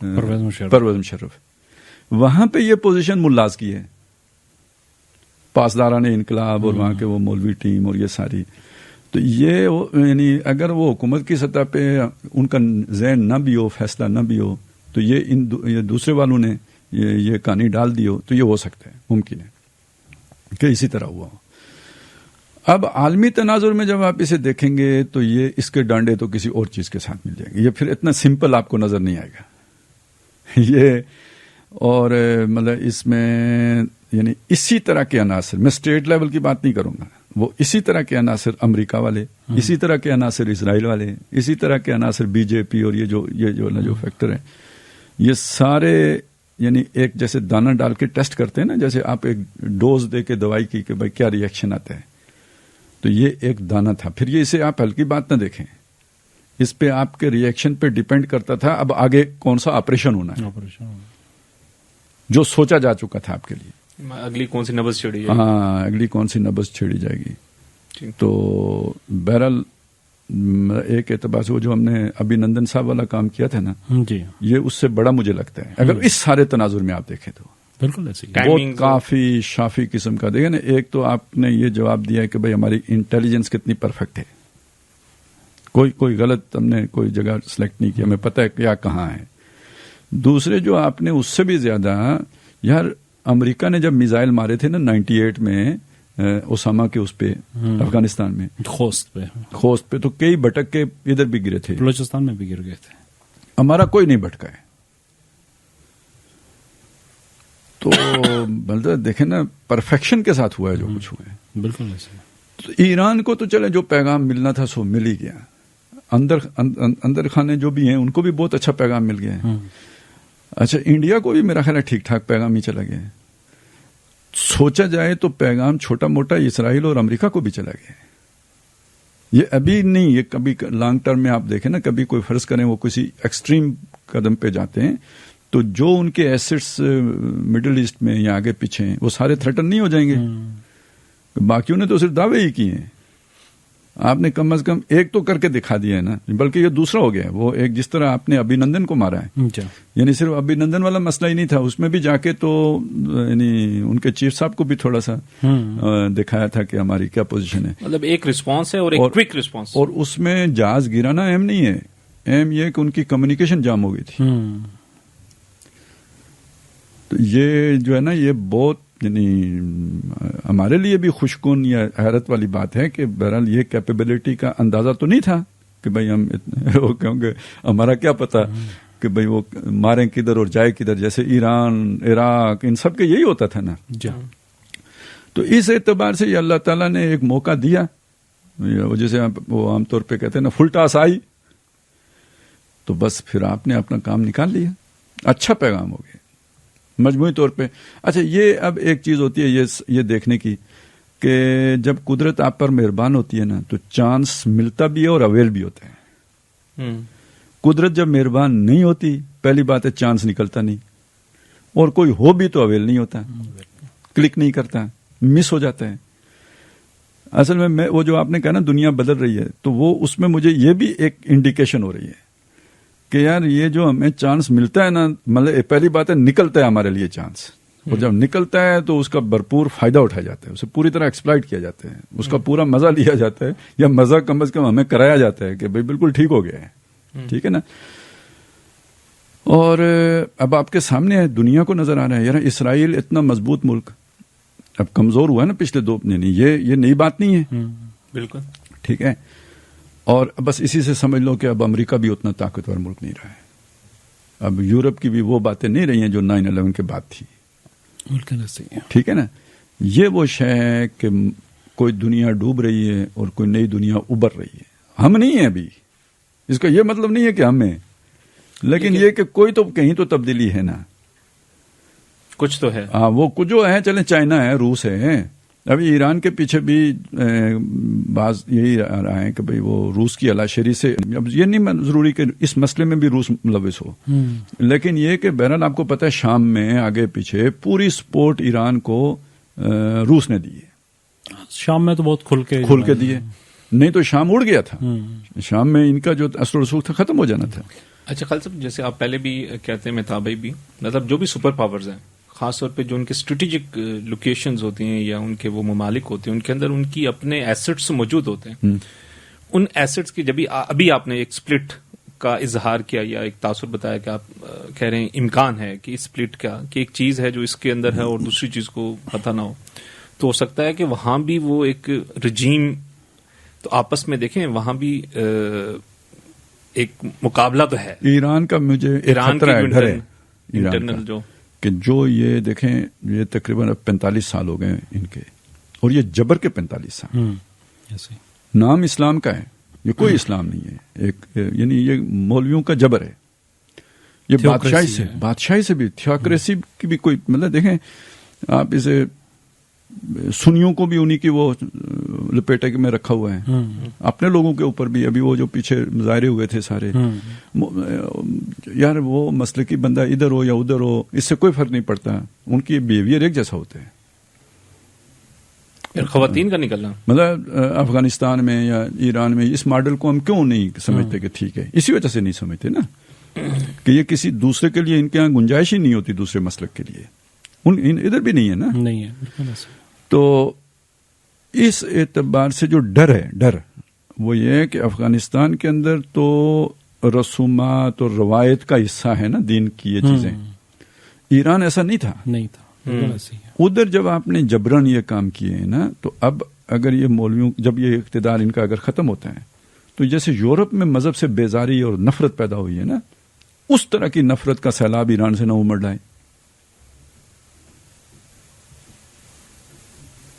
پرویز مشرف. وہاں پہ یہ پوزیشن ملاز کی ہے پاسداران انقلاب اور وہاں کے وہ مولوی ٹیم اور یہ ساری. تو یہ یعنی اگر وہ حکومت کی سطح پہ ان کا ذہن نہ بھی ہو, فیصلہ نہ بھی ہو, تو یہ دوسرے والوں نے یہ کہانی ڈال دی ہو تو یہ ہو سکتا ہے, ممکن ہے کہ اسی طرح ہوا ہو. اب عالمی تناظر میں جب آپ اسے دیکھیں گے تو یہ اس کے ڈانڈے تو کسی اور چیز کے ساتھ مل جائیں گے. یہ پھر اتنا سمپل آپ کو نظر نہیں آئے گا یہ. اور مطلب اس میں یعنی اسی طرح کے عناصر, میں اسٹیٹ لیول کی بات نہیں کروں گا, وہ اسی طرح کے عناصر امریکہ والے, اسی طرح کے عناصر اسرائیل والے, اسی طرح کے عناصر بی جے پی اور یہ جو فیکٹر ہیں, یہ سارے یعنی ایک جیسے دانہ ڈال کے ٹیسٹ کرتے ہیں نا, جیسے آپ ایک ڈوز دے کے دوائی کی کہ بھائی کیا ری ایکشن آتا ہے, تو یہ ایک دانہ تھا. پھر یہ اسے آپ ہلکی بات نہ دیکھیں, اس پہ آپ کے ری ایکشن پہ ڈیپینڈ کرتا تھا اب آگے کون سا آپریشن ہونا ہے جو سوچا جا چکا تھا آپ کے لیے. اگلی کون سی نبض چھیڑی جائے گی. ہاں اگلی کون سی نبض چھیڑی جائے گی. تو بہرحال ایک اعتبار سے وہ جو ہم نے ابھی نندن صاحب والا کام کیا تھا نا, جی یہ اس سے بڑا مجھے لگتا ہے اگر اس سارے تناظر میں آپ دیکھیں تو بالکل ایسے بہت کافی شافی قسم کا. دیکھیں نا, ایک تو آپ نے یہ جواب دیا ہے کہ بھائی ہماری انٹیلیجنس کتنی پرفیکٹ ہے, کوئی غلط ہم نے کوئی جگہ سلیکٹ نہیں کیا, ہمیں پتہ ہے کیا کہاں ہے. دوسرے جو آپ نے اس سے بھی زیادہ, یار امریکہ نے جب میزائل مارے تھے نا 98 میں اسامہ کے اس پہ افغانستان میں خوست پہ تو کئی بھٹک کے ادھر بھی گرے تھے, بلوچستان میں بھی گر گئے تھے. ہمارا کوئی نہیں بھٹکا ہے. تو بلدہ دیکھیں نا پرفیکشن کے ساتھ ہوا ہے جو کچھ ہوا ہے. بالکل ایسے. تو ایران کو تو چلے جو پیغام ملنا تھا سو مل ہی گیا. اندر خانے جو بھی ہیں ان کو بھی بہت اچھا پیغام مل گیا ہے. اچھا انڈیا کو بھی میرا خیال ہے ٹھیک ٹھاک پیغام ہی چلا گیا ہے. سوچا جائے تو پیغام چھوٹا موٹا اسرائیل اور امریکہ کو بھی چلا گیا ہے. یہ ابھی نہیں, یہ کبھی لانگ ٹرم میں آپ دیکھیں نا, کبھی کوئی فرض کریں وہ کسی ایکسٹریم قدم پہ جاتے ہیں تو جو ان کے ایسٹس مڈل ایسٹ میں یا آگے پیچھے ہیں وہ سارے تھریٹن نہیں ہو جائیں گے. باقیوں نے تو صرف دعوے ہی کیے ہیں, آپ نے کم از کم ایک تو کر کے دکھا دیا ہے نا, بلکہ یہ دوسرا ہو گیا ہے. وہ ایک جس طرح آپ نے ابھی نندن کو مارا ہے, یعنی صرف ابھی نندن والا مسئلہ ہی نہیں تھا, اس میں بھی جا کے تو یعنی ان کے چیف صاحب کو بھی تھوڑا سا دکھایا تھا کہ ہماری کیا پوزیشن ہے. مطلب ایک رسپانس ہے اور ایک کوئک رسپانس, اور اس میں جہاز گرانا اہم نہیں ہے, اہم یہ کہ ان کی کمیونیکیشن جام ہو گئی تھی. تو یہ جو ہے نا یہ بہت یعنی ہمارے لیے بھی خوشکن یا حیرت والی بات ہے کہ بہرحال یہ کیپیبلٹی کا اندازہ تو نہیں تھا کہ بھائی ہم وہ کہوں گے ہمارا کیا پتا کہ بھئی وہ ماریں کدھر اور جائے کدھر, جیسے ایران عراق ان سب کے یہی ہوتا تھا نا. تو اس اعتبار سے یہ اللہ تعالیٰ نے ایک موقع دیا, جیسے وہ عام طور پہ کہتے ہیں نا فل ٹاس آئی, تو بس پھر آپ نے اپنا کام نکال لیا. اچھا پیغام ہو گیا. مجموعی طور پہ. اچھا یہ اب ایک چیز ہوتی ہے یہ دیکھنے کی کہ جب قدرت آپ پر مہربان ہوتی ہے نا تو چانس ملتا بھی ہے اور اویل بھی ہوتا ہے. قدرت جب مہربان نہیں ہوتی پہلی بات ہے چانس نکلتا نہیں, اور کوئی ہو بھی تو اویل نہیں ہوتا, کلک نہیں کرتا, مس ہو جاتا ہے. اصل میں وہ جو آپ نے کہا نا دنیا بدل رہی ہے, تو وہ اس میں مجھے یہ بھی ایک انڈیکیشن ہو رہی ہے کہ یار یہ جو ہمیں چانس ملتا ہے نا, مطلب پہلی بات ہے نکلتا ہے ہمارے لیے چانس, اور جب نکلتا ہے تو اس کا بھرپور فائدہ اٹھایا جاتا ہے, اسے پوری طرح ایکسپلائٹ کیا جاتا ہے, اس کا پورا مزہ لیا جاتا ہے, یا مزہ کم از کم ہمیں کرایا جاتا ہے کہ بھئی بالکل ٹھیک ہو گیا ہے, ٹھیک ہے نا. اور اب آپ کے سامنے ہے, دنیا کو نظر آ رہا ہے یار اسرائیل اتنا مضبوط ملک اب کمزور ہوا ہے نا پچھلے 2 نہیں یہ نئی بات نہیں ہے, بالکل ٹھیک ہے. اور بس اسی سے سمجھ لو کہ اب امریکہ بھی اتنا طاقتور ملک نہیں رہا ہے, اب یورپ کی بھی وہ باتیں نہیں رہی ہیں جو 9/11 کے بعد تھی, ٹھیک ہے نا. یہ وہ شے ہے کہ کوئی دنیا ڈوب رہی ہے اور کوئی نئی دنیا ابھر رہی ہے, ہم نہیں ہیں ابھی. اس کا یہ مطلب نہیں ہے کہ ہم ہیں, لیکن یہ کہ کوئی تو کہیں تو تبدیلی ہے نا, کچھ تو ہے. ہاں وہ کچھ جو ہے, چلیں چائنا ہے, روس ہے, ابھی ایران کے پیچھے بھی بعض یہی آ رہا ہے کہ بھئی وہ روس کی علاشری سے, اب یہ نہیں ضروری کہ اس مسئلے میں بھی روس ملوث ہو, لیکن یہ کہ بہرحال آپ کو پتہ ہے شام میں آگے پیچھے پوری سپورٹ ایران کو روس نے دی ہے. شام میں تو بہت کھل کے دیے, نہیں تو شام اڑ گیا تھا, شام میں ان کا جو اثر و رسوخ تھا ختم ہو جانا تھا. اچھا خالد صاحب, جیسے آپ پہلے بھی کہتے ہیں مہتاب بھائی بھی, مطلب جو بھی سپر پاورز ہیں خاص طور پہ جو ان کے اسٹریٹجک لوکیشنز ہوتی ہیں یا ان کے وہ ممالک ہوتے ہیں, ان کے اندر ان کی اپنے ایسٹس موجود ہوتے ہیں. ان ایسٹس کی جب ابھی آپ نے ایک اسپلٹ کا اظہار کیا یا ایک تاثر بتایا کہ آپ کہہ رہے ہیں امکان ہے کہ اسپلٹ کا, کہ ایک چیز ہے جو اس کے اندر ہے اور دوسری چیز کو پتہ نہ ہو, تو ہو سکتا ہے کہ وہاں بھی وہ ایک رجیم, تو آپس میں دیکھیں وہاں بھی ایک مقابلہ تو ہے. ایران کا مجھے ایران خطرہ ہے, ڈر ہے انٹرنل جو کہ جو یہ دیکھیں یہ تقریباً 45 سال ہو گئے ان کے, اور یہ جبر کے 45 سال. نام اسلام کا ہے, یہ کوئی اسلام نہیں ہے, ایک یعنی یہ مولویوں کا جبر ہے, یہ بادشاہی سے بھی تھیوکریسی کی بھی کوئی, مطلب دیکھیں آپ اسے سنیوں کو بھی انہی کی وہ لپیٹے میں رکھا ہوا ہے, اپنے لوگوں کے اوپر بھی. ابھی وہ جو پیچھے مظاہرے ہوئے تھے سارے, یار وہ مسلکی بندہ ادھر ہو یا ادھر ہو اس سے کوئی فرق نہیں پڑتا, ان کی بیہیویئر ایک جیسا ہوتا ہے. خواتین کا نکلنا مطلب افغانستان میں یا ایران میں اس ماڈل کو ہم کیوں نہیں سمجھتے کہ ٹھیک ہے, اسی وجہ سے نہیں سمجھتے نا کہ یہ کسی دوسرے کے لیے ان کے یہاں گنجائش ہی نہیں ہوتی, دوسرے مسلک کے لیے ادھر بھی نہیں ہے نا. نہیں ہے. تو اس اعتبار سے جو ڈر وہ یہ ہے کہ افغانستان کے اندر تو رسومات اور روایت کا حصہ ہے نا دین کی یہ چیزیں, ایران ایسا نہیں تھا. ادھر جب آپ نے جبران یہ کام کیے ہیں نا, تو اب اگر یہ مولویوں جب یہ اقتدار ان کا اگر ختم ہوتا ہے تو جیسے یورپ میں مذہب سے بیزاری اور نفرت پیدا ہوئی ہے نا, اس طرح کی نفرت کا سیلاب ایران سے نہ امڑ رہا ہے.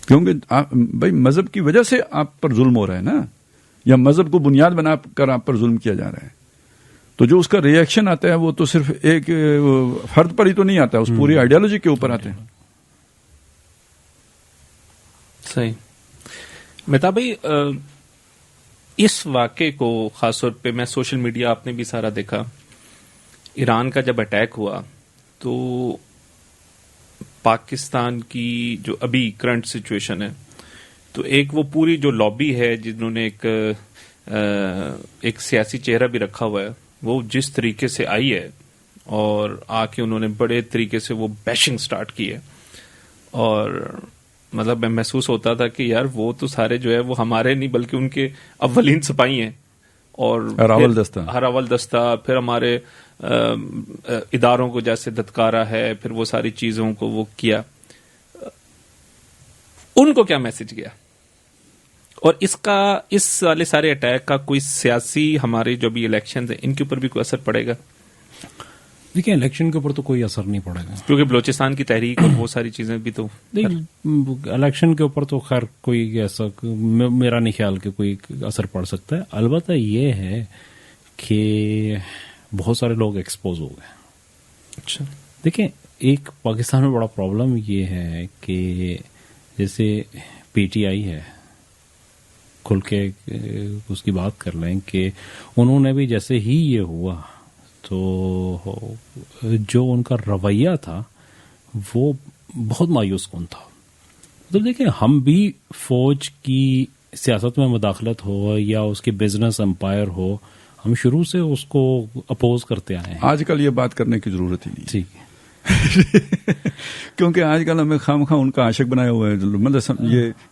کیونکہ بھائی مذہب کی وجہ سے آپ پر ظلم ہو رہا ہے نا, یا مذہب کو بنیاد بنا کر آپ پر ظلم کیا جا رہا ہے, تو جو اس کا ری ایکشن آتا ہے وہ تو صرف ایک فرد پر ہی تو نہیں آتا, اس پوری آئیڈیالوجی کے اوپر آتے ہیں. صحیح. مہتاب بھائی, اس واقعے کو خاص طور پہ میں سوشل میڈیا آپ نے بھی سارا دیکھا, ایران کا جب اٹیک ہوا تو پاکستان کی جو ابھی کرنٹ سچویشن ہے, تو ایک وہ پوری جو لابی ہے جنہوں نے ایک سیاسی چہرہ بھی رکھا ہوا ہے, وہ جس طریقے سے آئی ہے اور آ کے انہوں نے بڑے طریقے سے وہ بیشنگ سٹارٹ کی ہے, اور مطلب میں محسوس ہوتا تھا کہ یار وہ تو سارے جو ہے وہ ہمارے نہیں بلکہ ان کے اولین سپاہی ہیں, اور ہراول دستہ, پھر ہمارے اداروں کو جیسے دھتکارا ہے, پھر وہ ساری چیزوں کو وہ کیا. ان کو کیا میسج گیا, اور اس والے سارے اٹیک کا کوئی سیاسی ہمارے جو بھی الیکشن ہیں ان کے اوپر بھی کوئی اثر پڑے گا؟ دیکھیں الیکشن کے اوپر تو کوئی اثر نہیں پڑے گا, کیونکہ بلوچستان کی تحریک اور وہ ساری چیزیں بھی تو الیکشن کے اوپر تو خیر کوئی ایسا میرا نہیں خیال کہ کوئی اثر پڑ سکتا ہے. البتہ یہ ہے کہ بہت سارے لوگ ایکسپوز ہو گئے. اچھا, دیکھیں ایک پاکستان میں بڑا پرابلم یہ ہے کہ جیسے پی ٹی آئی ہے، کھل کے اس کی بات کر لیں کہ انہوں نے بھی جیسے ہی یہ ہوا تو جو ان کا رویہ تھا وہ بہت مایوس کن تھا. تو دیکھیں ہم بھی فوج کی سیاست میں مداخلت ہو یا اس کی بزنس امپائر ہو، ہم شروع سے اس کو اپوز کرتے آئے ہیں. آج کل یہ بات کرنے کی ضرورت ہی نہیں، ٹھیک ہے، کیونکہ آج کل ہمیں خام خواہ ان کا عاشق بنایا ہوا ہے. مطلب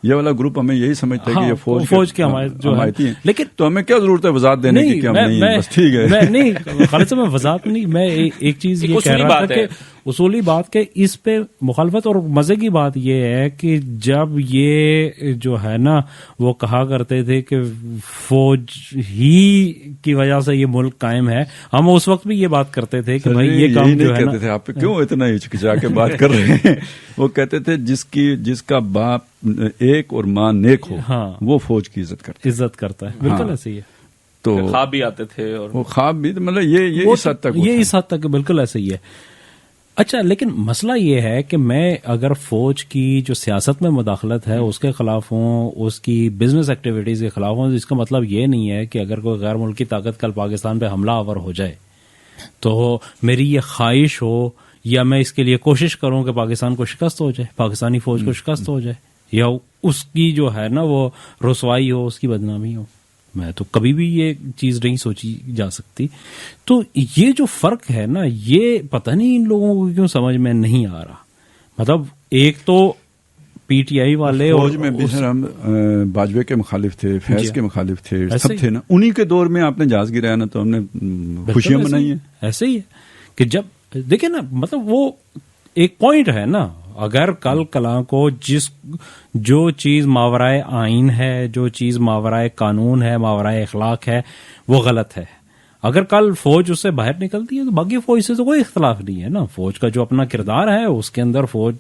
یہ والا گروپ ہمیں یہی سمجھتا ہے کہ یہ فوج کی حمایتی ہیں، لیکن تو ہمیں کیا ضرورت ہے وضاحت دینے کی کہ ہم نہیں، بس ٹھیک ہے. نہیں خالد صاحب، میں وضاحت نہیں، میں ایک چیز یہ کہہ رہا تھا کہ اصولی بات کہ اس پہ مخالفت. اور مزے کی بات یہ ہے کہ جب یہ جو ہے نا وہ کہا کرتے تھے کہ فوج ہی کی وجہ سے یہ ملک قائم ہے، ہم اس وقت بھی یہ بات کرتے تھے کہ بھائی یہ کام جو ہے نا، کہتے تھے آپ کیوں اتنا ہچکچا کے بات کر رہے ہیں. وہ کہتے تھے جس کا باپ ایک اور ماں نیک ہو وہ فوج کی عزت کرتا ہے. بالکل ایسے ہی ہے. تو خواب بھی آتے تھے اور وہ خواب بھی مطلب یہ اس حد تک بالکل ایسے ہی ہے. اچھا، لیکن مسئلہ یہ ہے کہ میں اگر فوج کی جو سیاست میں مداخلت ہے اس کے خلاف ہوں، اس کی بزنس ایکٹیویٹیز کے خلاف ہوں، اس کا مطلب یہ نہیں ہے کہ اگر کوئی غیر ملکی طاقت کل پاکستان پہ حملہ آور ہو جائے تو میری یہ خواہش ہو یا میں اس کے لیے کوشش کروں کہ پاکستان کو شکست ہو جائے، پاکستانی فوج کو شکست ہو جائے، یا اس کی جو ہے نا وہ رسوائی ہو، اس کی بدنامی ہو. میں تو کبھی بھی یہ چیز نہیں سوچی جا سکتی. تو یہ جو فرق ہے نا، یہ پتہ نہیں ان لوگوں کو کیوں سمجھ میں نہیں آ رہا. مطلب ایک تو پی ٹی آئی والے فوج میں بھی ہم باجوے کے مخالف تھے، فیض کے مخالف تھے، سب تھے نا. انہی کے دور میں آپ نے جہاز گرایا نا تو ہم نے خوشیاں منائی ہیں. ایسے ہی ہے کہ جب دیکھیں نا، مطلب وہ ایک پوائنٹ ہے نا، اگر کل کلاں کو جو چیز ماورائے آئین ہے، جو چیز ماورائے قانون ہے، ماورائے اخلاق ہے، وہ غلط ہے، اگر کل فوج اس سے باہر نکلتی ہے تو باقی فوج سے تو کوئی اختلاف نہیں ہے نا. فوج کا جو اپنا کردار ہے اس کے اندر فوج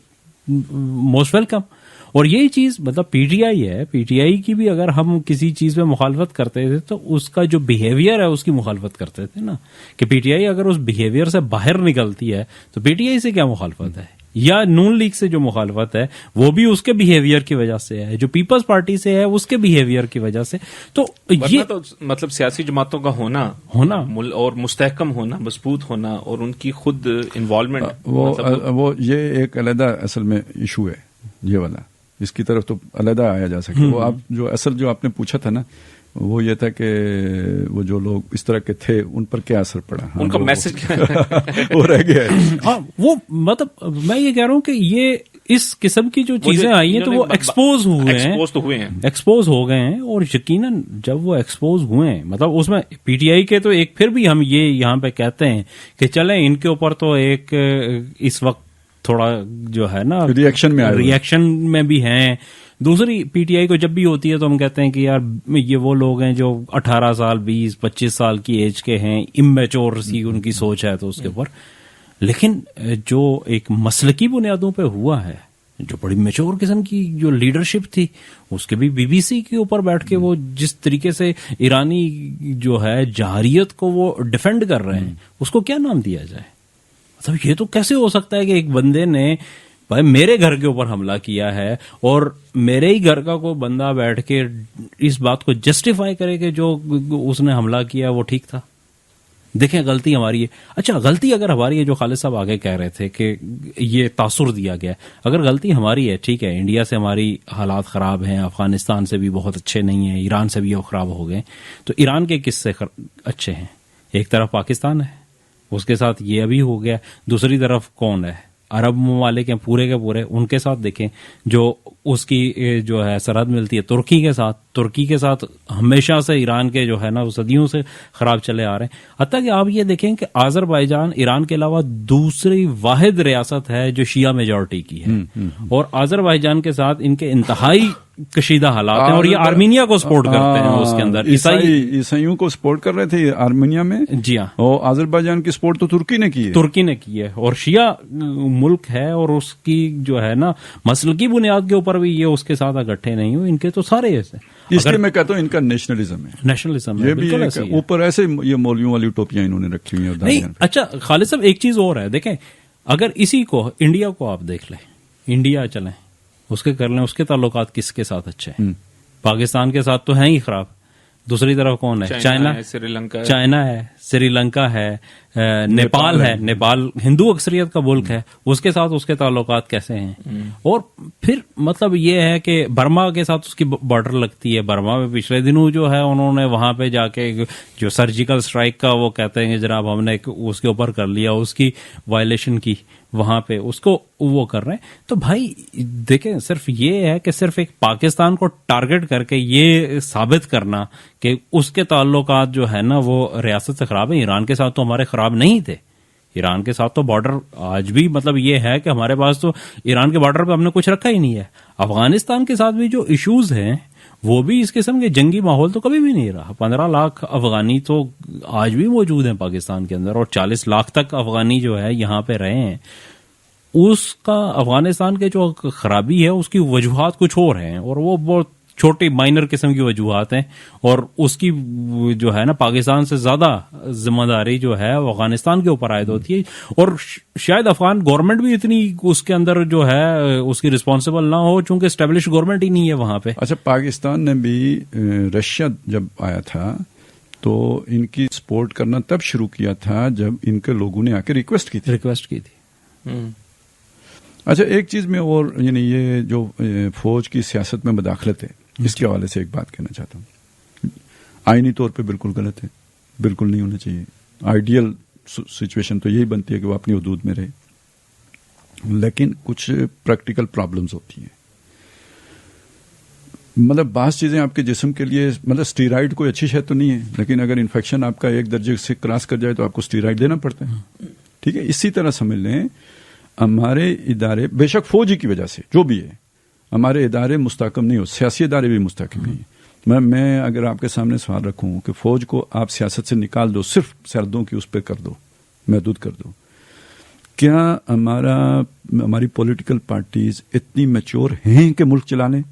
موسٹ ویلکم. اور یہی چیز مطلب پی ٹی آئی ہے، پی ٹی آئی کی بھی اگر ہم کسی چیز پہ مخالفت کرتے تھے تو اس کا جو بیہیویئر ہے اس کی مخالفت کرتے تھے نا، کہ پی ٹی آئی اگر اس بیہیویئر سے باہر نکلتی ہے تو پی ٹی آئی سے کیا مخالفت ہے، یا نون لیگ سے جو مخالفت ہے وہ بھی اس کے بیہیویئر کی وجہ سے ہے، جو پیپلز پارٹی سے ہے اس کے بیہیویئر کی وجہ سے. تو یہ تو مطلب سیاسی جماعتوں کا ہونا اور مستحکم ہونا، مضبوط ہونا، اور ان کی خود انوالومنٹ، وہ یہ ایک علیحدہ اصل میں ایشو ہے یہ والا، اس کی طرف تو علیحدہ آیا جا سکتا. وہ آپ جو آپ نے پوچھا تھا نا، وہ یہ تھا کہ وہ جو لوگ اس طرح کے تھے ان پر کیا اثر پڑا، ان کا میسج وہ رہ گیا ہے. ہاں، وہ مطلب میں یہ کہہ رہا ہوں کہ یہ اس قسم کی جو چیزیں آئی ہیں تو وہ ایکسپوز ہو گئے ہیں. اور یقیناً جب وہ ایکسپوز ہوئے ہیں، مطلب اس میں پی ٹی آئی کے تو ایک پھر بھی ہم یہ یہاں پہ کہتے ہیں کہ چلیں ان کے اوپر تو ایک اس وقت تھوڑا جو ہے نا ریئیکشن میں بھی ہیں. دوسری پی ٹی آئی کو جب بھی ہوتی ہے تو ہم کہتے ہیں کہ یار یہ وہ لوگ ہیں جو 18 سال 20-25 سال کی ایج کے ہیں، امیچور سی ان کی سوچ ہے تو اس کے اوپر. لیکن جو ایک مسلکی بنیادوں پہ ہوا ہے، جو بڑی میچور قسم کی جو لیڈرشپ تھی، اس کے بھی بی بی سی کے اوپر بیٹھ کے وہ جس طریقے سے ایرانی جو ہے جارحیت کو وہ ڈیفینڈ کر رہے ہیں، اس کو کیا نام دیا جائے؟ مطلب یہ تو کیسے ہو سکتا ہے کہ ایک بندے نے بھائی میرے گھر کے اوپر حملہ کیا ہے اور میرے ہی گھر کا کوئی بندہ بیٹھ کے اس بات کو جسٹیفائی کرے کہ جو اس نے حملہ کیا وہ ٹھیک تھا؟ دیکھیں غلطی ہماری ہے. اچھا، غلطی اگر ہماری ہے، جو خالد صاحب آگے کہہ رہے تھے کہ یہ تاثر دیا گیا، اگر غلطی ہماری ہے، ٹھیک ہے، انڈیا سے ہماری حالات خراب ہیں، افغانستان سے بھی بہت اچھے نہیں ہیں، ایران سے بھی خراب ہو گئے، تو ایران کے کس سے اچھے ہیں؟ ایک طرف پاکستان ہے، اس کے ساتھ یہ ابھی ہو گیا، دوسری طرف کون ہے؟ عرب ممالک ہیں پورے کے پورے، ان کے ساتھ دیکھیں جو اس کی جو ہے سرحد ملتی ہے ترکی کے ساتھ ہمیشہ سے ایران کے جو ہے نا وہ صدیوں سے خراب چلے آ رہے ہیں. حتیٰ کہ آپ یہ دیکھیں کہ آذربائیجان ایران کے علاوہ دوسری واحد ریاست ہے جو شیعہ میجورٹی کی ہے، اور آذربائیجان کے ساتھ ان کے انتہائی کشیدہ حالات ہیں، اور یہ آرمینیا کو سپورٹ کرتے ہیں. اس کے اندر عیسائیوں کو سپورٹ کر رہے تھے آرمینیا میں. جی ہاں، اور آذربائیجان کی سپورٹ تو ترکی نے کی ہے، اور شیعہ ملک ہے، اور اس کی جو ہے نا مسلکی بنیاد کے اوپر بھی یہ اس کے ساتھ اکٹھے نہیں ہوئے. ان کے تو سارے ایسے، اس لیے میں کہتا ہوں ان کا نیشنلزم ہے، یہ بھی اوپر ایسے یہ مولویوں والی ٹوپیاں انہوں نے رکھی ہوئی ہیں. نہیں، اچھا خالد صاحب ایک چیز اور ہے، دیکھیں اگر اسی کو انڈیا کو آپ دیکھ لیں, انڈیا چلیں, اس کے کر لیں, اس کے تعلقات کس کے ساتھ اچھے ہیں؟ پاکستان کے ساتھ تو ہیں ہی خراب. دوسری طرف کون ہے؟ چائنا, چائنا ہے, سری لنکا ہے, نیپال ہے. نیپال ہندو اکثریت کا ملک ہے, اس کے ساتھ اس کے تعلقات کیسے ہیں؟ اور پھر مطلب یہ ہے کہ برما کے ساتھ اس کی بارڈر لگتی ہے. برما میں پچھلے دنوں جو ہے انہوں نے وہاں پہ جا کے جو سرجیکل سٹرائک کا وہ کہتے ہیں کہ جناب ہم نے اس کے اوپر کر لیا, اس کی وائلیشن کی, وہاں پہ اس کو وہ کر رہے ہیں. تو بھائی دیکھیں, صرف یہ ہے کہ صرف ایک پاکستان کو ٹارگٹ کر کے یہ ثابت کرنا کہ اس کے تعلقات جو ہے نا وہ ریاست سے خراب ہیں. ایران کے ساتھ تو ہمارے خراب نہیں تھے. ایران کے ساتھ تو بارڈر آج بھی مطلب یہ ہے کہ ہمارے پاس تو ایران کے بارڈر پہ ہم نے کچھ رکھا ہی نہیں ہے. افغانستان کے ساتھ بھی جو ایشوز ہیں وہ بھی اس قسم کے جنگی ماحول تو کبھی بھی نہیں رہا. 15 لاکھ افغانی تو آج بھی موجود ہیں پاکستان کے اندر, اور 40 لاکھ تک افغانی جو ہے یہاں پہ رہے ہیں. اس کا افغانستان کے جو خرابی ہے اس کی وجوہات کچھ اور ہیں, اور وہ بہت چھوٹی مائنر قسم کی وجوہات ہیں, اور اس کی جو ہے نا پاکستان سے زیادہ ذمہ داری جو ہے افغانستان کے اوپر عائد ہوتی ہے. اور شاید افغان گورنمنٹ بھی اتنی اس کے اندر جو ہے اس کی رسپانسبل نہ ہو, چونکہ اسٹیبلش گورنمنٹ ہی نہیں ہے وہاں پہ. اچھا, پاکستان نے بھی رشیا جب آیا تھا تو ان کی سپورٹ کرنا تب شروع کیا تھا جب ان کے لوگوں نے آ کے ریکویسٹ کی تھی. اچھا, ایک چیز میں اور یعنی یہ جو فوج کی سیاست میں مداخلت ہے اس کے حوالے سے ایک بات کہنا چاہتا ہوں. آئینی طور پہ بالکل غلط ہے, بالکل نہیں ہونا چاہیے. آئیڈیل سچویشن تو یہی بنتی ہے کہ وہ اپنی حدود میں رہے, لیکن کچھ پریکٹیکل پرابلمز ہوتی ہیں. مطلب بعض چیزیں آپ کے جسم کے لیے, مطلب اسٹیرائڈ کوئی اچھی شے تو نہیں ہے, لیکن اگر انفیکشن آپ کا ایک درجے سے کراس کر جائے تو آپ کو اسٹیرائڈ دینا پڑتا ہے. ٹھیک ہے, اسی طرح سمجھ لیں ہمارے ادارے, بے شک فوجی کی وجہ سے جو بھی ہے, ہمارے ادارے مستحکم نہیں ہو, سیاسی ادارے بھی مستحکم نہیں ہیں. میں اگر آپ کے سامنے سوال رکھوں کہ فوج کو آپ سیاست سے نکال دو, صرف سرحدوں کی اس پہ کر دو, محدود کر دو, کیا ہماری پولیٹیکل پارٹیز اتنی میچور ہیں کہ ملک چلا لیں؟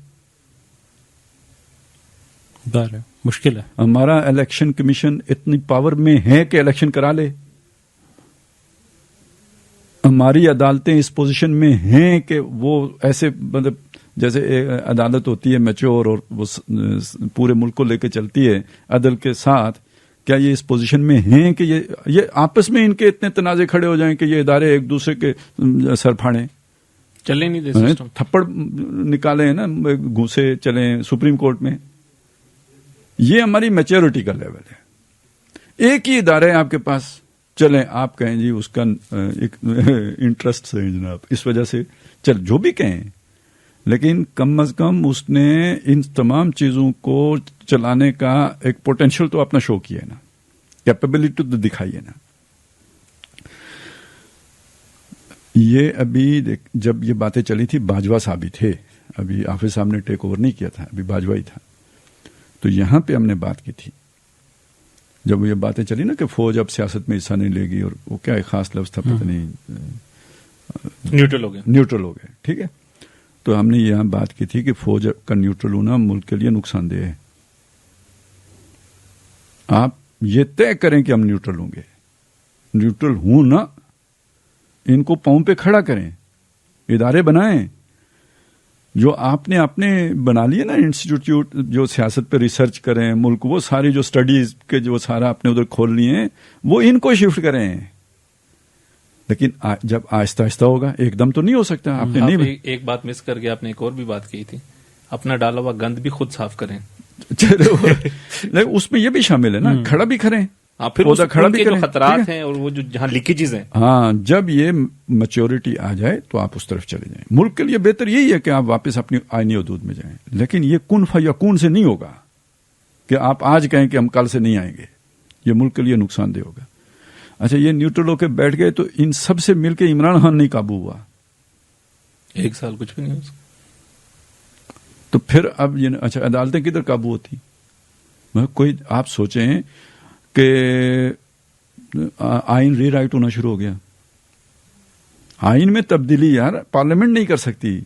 مشکل ہے. ہمارا الیکشن کمیشن اتنی پاور میں ہے کہ الیکشن کرا لے؟ ہماری عدالتیں اس پوزیشن میں ہیں کہ وہ ایسے, مطلب جیسے عدالت ہوتی ہے میچور اور وہ پورے ملک کو لے کے چلتی ہے عدل کے ساتھ, کیا یہ اس پوزیشن میں ہیں کہ یہ آپس میں ان کے اتنے تنازع کھڑے ہو جائیں کہ یہ ادارے ایک دوسرے کے سر پھاڑیں, چلے نہیں دے, تھپڑ نکالے ہیں نا, گھوسے چلیں سپریم کورٹ میں. یہ ہماری میچورٹی کا لیول ہے. ایک ہی ادارہ ہے آپ کے پاس, چلیں آپ کہیں جی اس کا ایک انٹرسٹ ہے جناب, اس وجہ سے چل جو بھی کہیں, لیکن کم از کم اس نے ان تمام چیزوں کو چلانے کا ایک پوٹینشیل تو اپنا شو کیا ہے نا, کیپیبلٹی تو دکھائی ہے نا. یہ ابھی جب یہ باتیں چلی تھی باجوہ صاحب ہی تھے, ابھی حافظ صاحب نے ٹیک اوور نہیں کیا تھا, ابھی باجوہ ہی تھا, تو یہاں پہ ہم نے بات کی تھی جب یہ باتیں چلی نا کہ فوج اب سیاست میں حصہ نہیں لے گی, اور وہ کیا ایک خاص لفظ تھا پتہ نہیں, نیوٹرل ہو گئے. ٹھیک ہے, تو ہم نے یہاں بات کی تھی کہ فوج کا نیوٹرل ہونا ملک کے لیے نقصان دہ ہے. آپ یہ طے کریں کہ ہم نیوٹرل ہوں گے, نیوٹرل ہوں نا, ان کو پاؤں پہ کھڑا کریں, ادارے بنائیں جو آپ نے اپنے بنا لیے نا انسٹیٹیوٹ جو سیاست پہ ریسرچ کریں ملک, وہ ساری جو سٹڈیز کے جو سارا آپ نے ادھر کھول لیے ہیں وہ ان کو شفٹ کریں. لیکن جب آہستہ آہستہ ہوگا, ایک دم تو نہیں ہو سکتا. آپ نے نہیں, ایک بات مس کر کے آپ نے ایک اور بھی بات کی تھی, اپنا ڈالا ہوا گند بھی خود صاف کریں. اس میں یہ بھی شامل ہے نا, کھڑا بھی کریں, پھر کھڑا بھی جو خطرات ہیں اور وہ جو جہاں لیکیجز ہیں, ہاں جب یہ میچورٹی آ جائے تو آپ اس طرف چلے جائیں. ملک کے لیے بہتر یہی ہے کہ آپ واپس اپنی آئینی حدود میں جائیں, لیکن یہ کن فیکون سے نہیں ہوگا کہ آپ آج کہیں کہ ہم کل سے نہیں آئیں گے, یہ ملک کے لیے نقصان دہ ہوگا. اچھا, یہ نیوٹرل ہو کے بیٹھ گئے تو ان سب سے مل کے عمران خان نہیں قابو ہوا, 1 سال کچھ بھی نہیں ہو سکتا. تو پھر اب یہ اچھا عدالتیں کدھر قابو ہوتی؟ کوئی آپ سوچیں کہ آئین ری رائٹ ہونا شروع ہو گیا. آئین میں تبدیلی یار پارلیمنٹ نہیں کر سکتی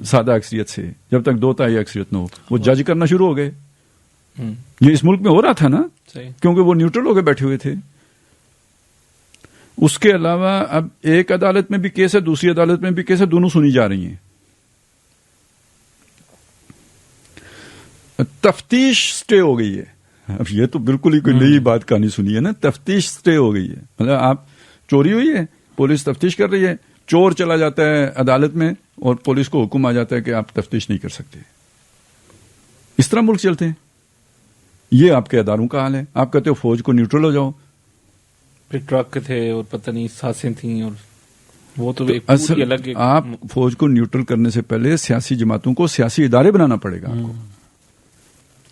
سادہ اکثریت سے, جب تک 2/3 اکثریت نہ ہو. وہ جج کرنا شروع ہو گئے. یہ اس ملک میں ہو رہا تھا نا, کیونکہ وہ نیوٹرل ہو کے بیٹھے ہوئے تھے. اس کے علاوہ اب ایک عدالت میں بھی کیس ہے, دوسری عدالت میں بھی کیس ہے, دونوں سنی جا رہی ہیں. تفتیش سٹے ہو گئی ہے. اب یہ تو بالکل ہی کوئی نئی بات کہانی سنی ہے نا. تفتیش سٹے ہو گئی ہے, مطلب آپ چوری ہوئی ہے, پولیس تفتیش کر رہی ہے, چور چلا جاتا ہے عدالت میں اور پولیس کو حکم آ جاتا ہے کہ آپ تفتیش نہیں کر سکتے. اس طرح ملک چلتے ہیں. یہ آپ کے اداروں کا حال ہے. آپ کہتے ہو فوج کو نیوٹرل ہو جاؤ. پھر ٹرک تھے اور پتہ نہیں سانسیں تھیں, اور وہ تو ایک پوری الگ. آپ فوج کو نیوٹرل کرنے سے پہلے سیاسی جماعتوں کو سیاسی ادارے بنانا پڑے گا. آپ کو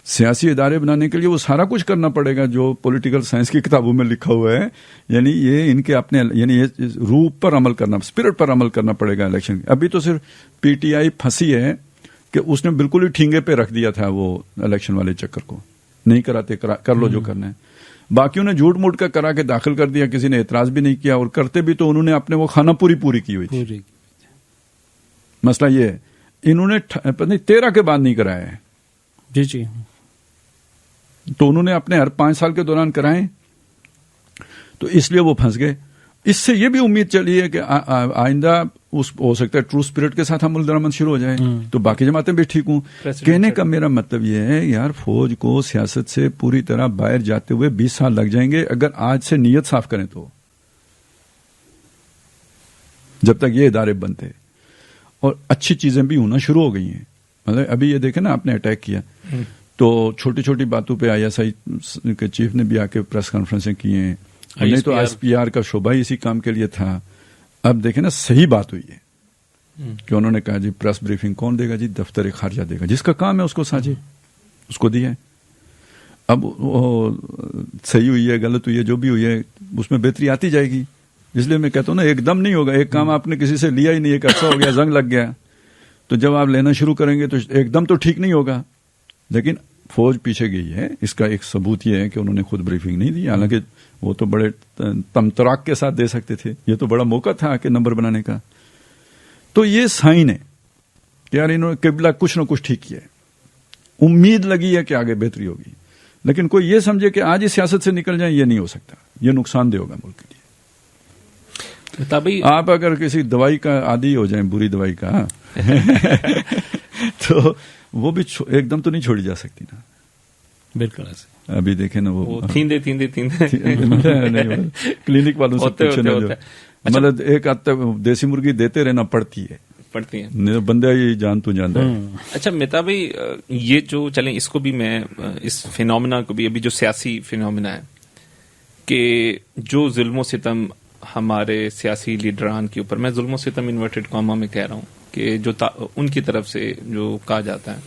سیاسی ادارے بنانے کے لیے وہ سارا کچھ کرنا پڑے گا جو پولیٹیکل سائنس کی کتابوں میں لکھا ہوا ہے. یعنی یہ ان کے اپنے, یعنی یہ روح پر عمل کرنا, اسپرٹ پر عمل کرنا پڑے گا الیکشن. ابھی تو صرف پی ٹی آئی پھنسی ہے کہ اس نے بالکل ہی ٹھینگے پہ رکھ دیا تھا وہ الیکشن والے چکر کو. نہیں کراتے, کر لو جو کرنا ہے. باقیوں نے جھوٹ موٹ کا کرا کے داخل کر دیا, کسی نے اعتراض بھی نہیں کیا, اور کرتے بھی تو انہوں نے اپنے وہ خانہ پوری کی ہوئی تھی. مسئلہ یہ ہے انہوں نے 13 کے بعد نہیں کرایا ہے. جی جی. تو انہوں نے اپنے ہر 5 سال کے دوران کرائے, تو اس لیے وہ پھنس گئے. اس سے یہ بھی امید چلی ہے کہ آئندہ ہو سکتا ہے ٹرو اسپرٹ کے ساتھ عمل درآمد شروع ہو جائے تو باقی جماعتیں بھی ٹھیک ہوں. کہنے کا میرا مطلب یہ ہے یار, فوج کو سیاست سے پوری طرح باہر جاتے ہوئے 20 سال لگ جائیں گے اگر آج سے نیت صاف کریں تو, جب تک یہ ادارے بنتے. اور اچھی چیزیں بھی ہونا شروع ہو گئی ہیں. مطلب ابھی یہ دیکھیں نا, آپ نے اٹیک کیا تو چھوٹی چھوٹی باتوں پہ ISI کے چیف نے بھی آ کے پریس کانفرنسیں کی ہیں. نہیں تو ISPR کا شعبہ ہی اسی کام کے لیے تھا. اب دیکھیں نا, صحیح بات ہوئی ہے کہ انہوں نے کہا جی پریس بریفنگ کون دے گا, جی دفتر خارجہ دے گا, جس کا کام ہے اس کو ساجے, اس کو دیا ہے. اب وہ صحیح ہوئی ہے غلط ہوئی ہے جو بھی ہوئی ہے اس میں بہتری آتی جائے گی. اس لیے میں کہتا ہوں نا, ایک دم نہیں ہوگا. ایک کام آپ نے کسی سے لیا ہی نہیں, ایک عرصہ ہو گیا, زنگ لگ گیا, تو جب آپ لینا شروع کریں گے تو ایک دم تو ٹھیک نہیں ہوگا. لیکن فوج پیچھے گئی ہے. اس کا ایک ثبوت یہ ہے کہ انہوں نے خود بریفنگ نہیں دی, حالانکہ وہ تو بڑے تمتراک کے ساتھ دے سکتے تھے. یہ تو بڑا موقع تھا کہ نمبر بنانے کا. تو یہ سائن ہے کہ یار انہوں نے قبلہ کچھ نہ کچھ ٹھیک کیا ہے. امید لگی ہے کہ آگے بہتری ہوگی. لیکن کوئی یہ سمجھے کہ آج ہی سیاست سے نکل جائیں, یہ نہیں ہو سکتا. یہ نقصان دہ ہوگا ملک کے لیے. آپ اگر کسی دوائی کا عادی ہو جائیں, بری دوائی کا, تو وہ بھی ایک دم تو نہیں چھوڑی جا سکتی نا. بالکل ایسے. ابھی دیکھیں نا, وہ تھیندے کلینک والوں سے پوچھنا, جو مطلب ایک آدھ تک دیسی مرغی دیتے رہنا پڑتی ہے, بندہ یہ جان تو جانتا ہے. اچھا مہتا بھائی, یہ جو چلیں اس کو بھی میں, اس فینومینا کو بھی, ابھی جو سیاسی فینومینا ہے کہ جو ظلم و ستم ہمارے سیاسی لیڈران کے اوپر, میں ظلم و ستم انورٹڈ کاما میں کہہ رہا ہوں, کہ جو ان کی طرف سے جو کہا جاتا ہے,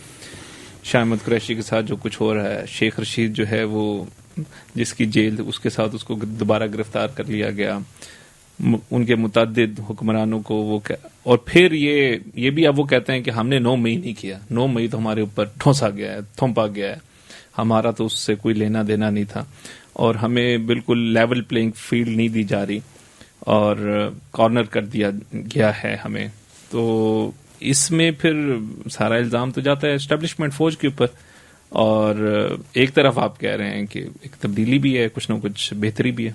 شاہ احمد قریشی کے ساتھ جو کچھ ہو رہا ہے, شیخ رشید جو ہے وہ جس کی جیل, اس کے ساتھ اس کو دوبارہ گرفتار کر لیا گیا, ان کے متعدد حکمرانوں کو وہ, اور پھر یہ بھی اب وہ کہتے ہیں کہ ہم نے 9 مئی نہیں کیا, 9 مئی تو ہمارے اوپر ٹھونسا گیا ہے, تھوپا گیا ہے, ہمارا تو اس سے کوئی لینا دینا نہیں تھا, اور ہمیں بالکل لیول پلینگ فیلڈ نہیں دی جا رہی, اور کارنر کر دیا گیا ہے ہمیں. تو اس میں پھر سارا الزام تو جاتا ہے اسٹیبلشمنٹ فوج کے اوپر, اور ایک طرف آپ کہہ رہے ہیں کہ ایک تبدیلی بھی ہے, کچھ نہ کچھ بہتری بھی ہے.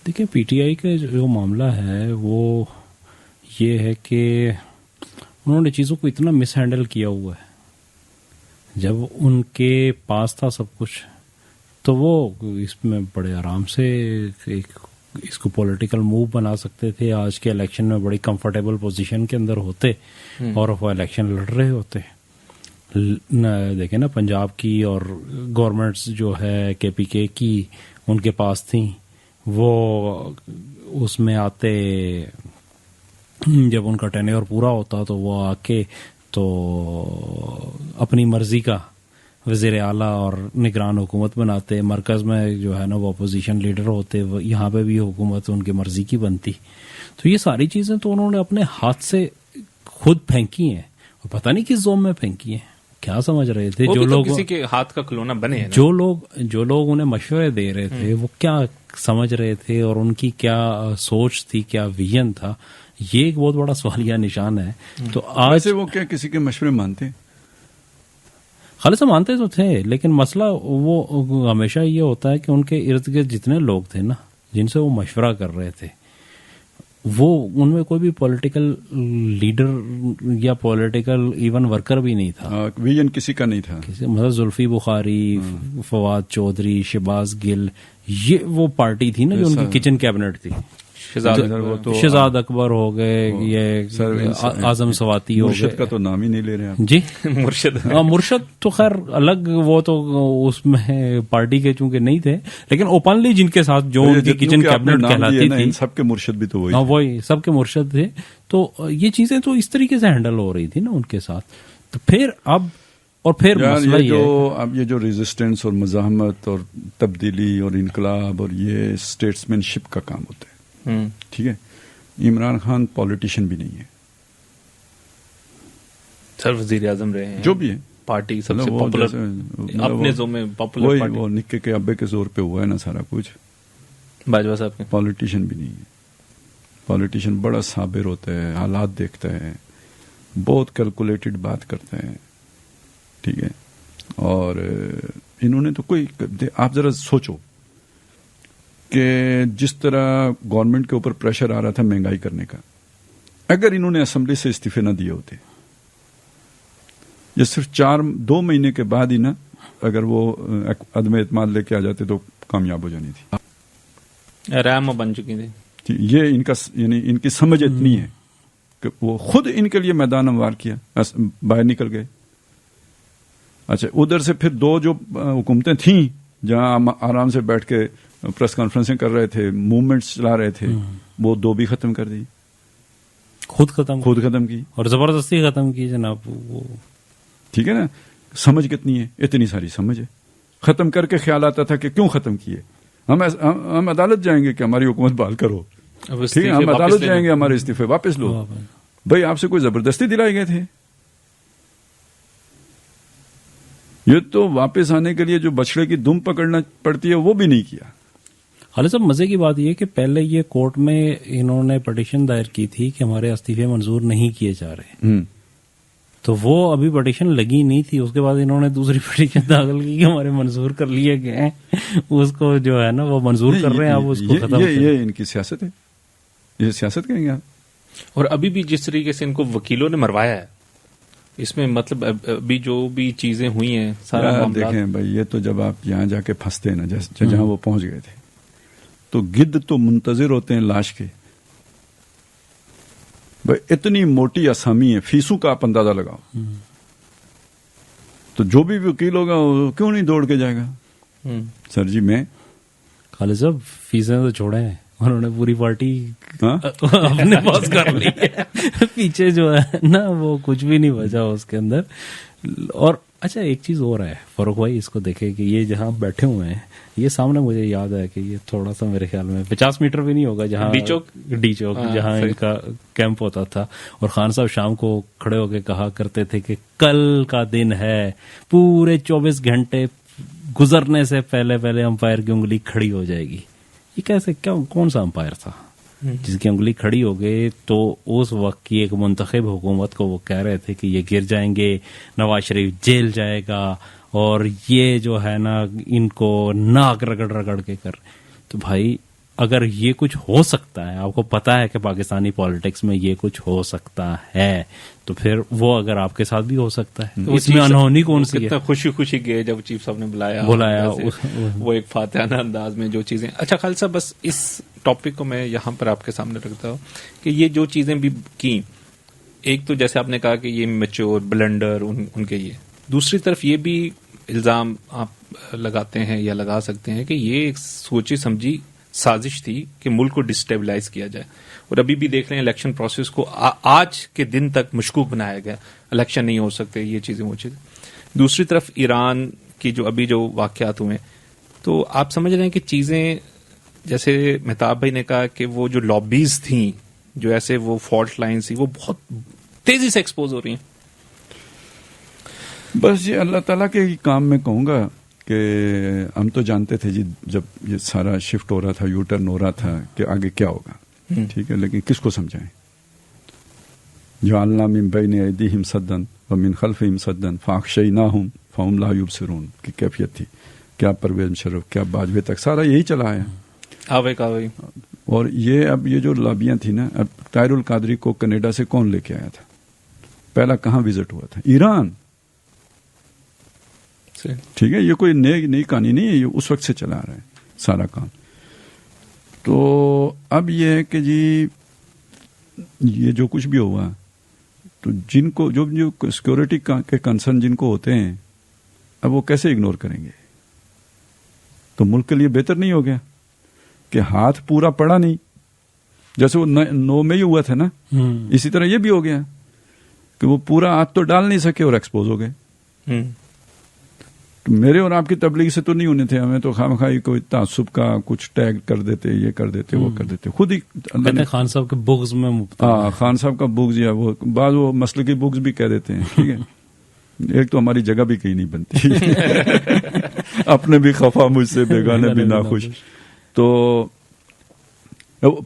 دیکھیں پی ٹی آئی کا جو معاملہ ہے وہ یہ ہے کہ انہوں نے چیزوں کو اتنا مس ہینڈل کیا ہوا ہے. جب ان کے پاس تھا سب کچھ تو وہ اس میں بڑے آرام سے اس کو پولیٹیکل موو بنا سکتے تھے. آج کے الیکشن میں بڑی کمفرٹیبل پوزیشن کے اندر ہوتے اور وہ الیکشن لڑ رہے ہوتے. دیکھیں نا پنجاب کی اور گورنمنٹس جو ہے KPK کی, ان کے پاس تھیں, وہ اس میں آتے, جب ان کا ٹینیور پورا ہوتا تو وہ آ کے تو اپنی مرضی کا وزیر اعلیٰ اور نگران حکومت بناتے. مرکز میں جو ہے نا وہ اپوزیشن لیڈر ہوتے, یہاں پہ بھی حکومت ان کی مرضی کی بنتی. تو یہ ساری چیزیں تو انہوں نے اپنے ہاتھ سے خود پھینکی ہیں, اور پتہ نہیں کس زوم میں پھینکی ہیں, کیا سمجھ رہے تھے جو لوگ کسی کے ہاتھ کا کھلونا بنے, جو لوگ انہیں مشورے دے رہے تھے وہ کیا سمجھ رہے تھے اور ان کی کیا سوچ تھی, کیا ویژن تھا, یہ ایک بہت بڑا سوالیہ نشان ہے. تو آج وہ کیا کسی کے مشورے مانتے ہیں؟ خالص مانتے تو تھے, لیکن مسئلہ وہ ہمیشہ یہ ہوتا ہے کہ ان کے ارد گرد جتنے لوگ تھے نا, جن سے وہ مشورہ کر رہے تھے، وہ ان میں کوئی بھی پولیٹیکل لیڈر یا پولیٹیکل ایون ورکر بھی نہیں تھا، ویژن کسی کا نہیں تھا. مثلا زلفی بخاری، فواد چودھری، شہباز گل، یہ وہ پارٹی تھی نا جو ان کی کچن کیبنٹ تھی. شہزاد اکبر ہو گئے، یہ اعظم سواتی ہو گئے. مرشد کا تو نام ہی نہیں لے رہے ہیں جی. مرشد تو خیر الگ، وہ تو اس میں پارٹی کے چونکہ نہیں تھے، لیکن اوپنلی جن کے ساتھ جو ان کی کچن کیبنٹ کہلاتی تھی، سب کے مرشد بھی تو وہی سب کے مرشد تھے. تو یہ چیزیں تو اس طریقے سے ہینڈل ہو رہی تھی نا ان کے ساتھ. تو پھر اب اور پھر مسئلہ یہ اب یہ جو ریزسٹنس اور مزاحمت اور تبدیلی اور انقلاب اور یہ اسٹیٹسمین شپ کا کام ہوتا ہے. ٹھیک ہے، عمران خان پولیٹیشین بھی نہیں ہے، سر وزیر اعظم رہے ہیں، جو بھی ہے پارٹی سب سے پاپولر اپنے زور میں پاپولر پارٹی، وہ نکے کے ابے کے زور پہ ہوا ہے نا سارا کچھ. باجوہ صاحب کے پولیٹیشین بھی نہیں ہے. پولیٹیشین بڑا صابر ہوتا ہے، حالات دیکھتا ہے، بہت کیلکولیٹڈ بات کرتا ہے. ٹھیک ہے، اور انہوں نے تو کوئی، آپ ذرا سوچو کہ جس طرح گورنمنٹ کے اوپر پریشر آ رہا تھا مہنگائی کرنے کا، اگر انہوں نے اسمبلی سے استعفے نہ دیے ہوتے، یہ صرف 2 مہینے کے بعد ہی نا اگر وہ عدم اعتماد لے کے آ جاتے تو کامیاب ہو جانی تھی، رام بن چکی تھی. یہ ان کا یعنی ان کی سمجھ اتنی ہے کہ وہ خود ان کے لیے میدان ہموار کیا، باہر نکل گئے. اچھا، ادھر سے پھر 2 جو حکومتیں تھیں جہاں آرام سے بیٹھ کے پریس کانفرنسیں کر رہے تھے، موومنٹس چلا رہے تھے، وہ 2 بھی ختم کر دی، خود ختم کی اور زبردستی ختم کی جناب. وہ ٹھیک ہے نا، سمجھ کتنی ہے، اتنی ساری سمجھ ہے. ختم کر کے خیال آتا تھا کہ کیوں ختم کیے، ہم عدالت جائیں گے کہ ہماری حکومت بحال کرو. ٹھیک ہے، ہم عدالت جائیں گے، ہمارے استعفے واپس لو. بھائی آپ سے کوئی زبردستی دلائے گئے تھے؟ یہ تو واپس آنے کے لیے جو بچڑے کی دم پکڑنا پڑتی ہے وہ بھی نہیں کیا. خالد صاحب، مزے کی بات یہ کہ پہلے یہ کورٹ میں انہوں نے پٹیشن دائر کی تھی کہ ہمارے استعفے منظور نہیں کیے جا رہے، تو وہ ابھی پٹیشن لگی نہیں تھی. اس کے بعد انہوں نے دوسری پٹیشن داخل کی کہ ہمارے منظور کر لیے گئے ہیں، اس کو جو ہے نا وہ منظور کر رہے ہیں، اب اس کو ختم کریں. یہ ان کی سیاست ہے، یہ سیاست کہیں گے آپ. اور ابھی بھی جس طریقے سے ان کو وکیلوں نے مروایا ہے، اس میں مطلب ابھی جو بھی چیزیں ہوئی ہیں سارا دیکھیں بھائی، یہ تو جب آپ یہاں جا کے پھنستے ہیں نا، جہاں وہ پہنچ گئے تھے، تو گدھ تو منتظر ہوتے ہیں لاش کے. بھائی اتنی موٹی اسامی ہے، فیسوں کا آپ اندازہ لگاؤ، تو جو بھی وکیل ہوگا وہ کیوں نہیں دوڑ کے جائے گا. سر جی میں خالد صاحب فیسیں تو چھوڑے ہیں، انہوں نے پوری پارٹی اپنے پاس کر لی ہے، پیچھے جو ہے نا وہ کچھ بھی نہیں بچا اس کے اندر. اور اچھا ایک چیز اور ہے فاروق بھائی، اس کو دیکھیں کہ یہ جہاں بیٹھے ہوئے ہیں، یہ سامنے مجھے یاد ہے کہ یہ تھوڑا سا میرے خیال میں 50 میٹر بھی نہیں ہوگا جہاں ڈی چوک جہاں ان کا کیمپ ہوتا تھا. اور خان صاحب شام کو کھڑے ہو کے کہا کرتے تھے کہ کل کا دن ہے، پورے 24 گھنٹے گزرنے سے پہلے پہلے امپائر کی انگلی کھڑی ہو جائے گی. یہ کیسے، کون سا امپائر تھا جس کی انگلی کھڑی ہو گئی؟ تو اس وقت کی ایک منتخب حکومت کو وہ کہہ رہے تھے کہ یہ گر جائیں گے، نواز شریف جیل جائے گا، اور یہ جو ہے نا ان کو ناک رگڑ رگڑ کے کر. تو بھائی اگر یہ کچھ ہو سکتا ہے، آپ کو پتا ہے کہ پاکستانی پالیٹکس میں یہ کچھ ہو سکتا ہے، تو پھر وہ اگر آپ کے ساتھ بھی ہو سکتا ہے، اس میں انہونی کون سی ہے؟ کتنا خوشی خوشی گئے جب چیف صاحب نے بلایا وہ ایک فاتحانہ انداز میں جو چیزیں. اچھا خالد صاحب، بس اس ٹاپک کو میں یہاں پر آپ کے سامنے رکھتا ہوں کہ یہ جو چیزیں بھی کی، ایک تو جیسے آپ نے کہا کہ یہ میچور بلنڈر ان کے، یہ دوسری طرف یہ بھی الزام آپ لگاتے ہیں یا لگا سکتے ہیں کہ یہ ایک سوچی سمجھی سازش تھی کہ ملک کو ڈسٹیبلائز کیا جائے. اور ابھی بھی دیکھ رہے ہیں الیکشن پروسیس کو آج کے دن تک مشکوک بنایا گیا، الیکشن نہیں ہو سکتے، یہ چیزیں وہ چیزیں. دوسری طرف ایران کی جو ابھی جو واقعات ہوئے، تو آپ سمجھ رہے ہیں کہ چیزیں جیسے مہتاب بھائی نے کہا کہ وہ جو لابیز تھیں، جو ایسے وہ فالٹ لائنز تھی، وہ بہت تیزی سے ایکسپوز ہو رہی ہیں. بس یہ اللہ تعالیٰ کے کام میں کہوں گا کہ ہم تو جانتے تھے جی، جب یہ سارا شفٹ ہو رہا تھا، یو ٹرن ہو رہا تھا، کہ آگے کیا ہوگا. ٹھیک ہے، لیکن کس کو سمجھائیں؟ جعلنا من بین ایدیہم سدا ومن خلفہم سدا فاغشیناہم فہم لا یبصرون کی کیفیت تھی. کیا پرویز مشرف، کیا باجوہ تک، سارا یہی چلا ہے. آوے اور یہ جو لابیاں تھیں نا، اب طاہر القادری کو کینیڈا سے کون لے کے آیا تھا؟ پہلا کہاں وزٹ ہوا تھا؟ ایران. ٹھیک ہے، یہ کوئی نئی کہانی نہیں ہے، یہ اس وقت سے چلا رہا ہے سارا کام. تو اب یہ ہے کہ جی یہ جو کچھ بھی ہوا تو جن کو جو سیکورٹی کے کنسرن جن کو ہوتے ہیں، اب وہ کیسے اگنور کریں گے؟ تو ملک کے لیے بہتر نہیں ہو گیا کہ ہاتھ پورا پڑا نہیں، جیسے وہ 9 میں ہی ہوا تھا نا، اسی طرح یہ بھی ہو گیا کہ وہ پورا ہاتھ تو ڈال نہیں سکے اور ایکسپوز ہو گئے. تو میرے اور آپ کی تبلیغ سے تو نہیں ہونے تھے، ہمیں تو خواہ مخواہ کوئی تعصب کا کچھ ٹیگ کر دیتے، یہ کر دیتے، وہ کر دیتے. خود ہی اللہ نے خان صاحب کے بغض میں ہاں، خان صاحب کا بغض، یا وہ بعض وہ مسلکی بغض بھی کہہ دیتے ہیں. ٹھیک ہے، ایک تو ہماری جگہ بھی کہیں نہیں بنتی، اپنے بھی خفا مجھ سے، بیگانے بھی ناخوش. تو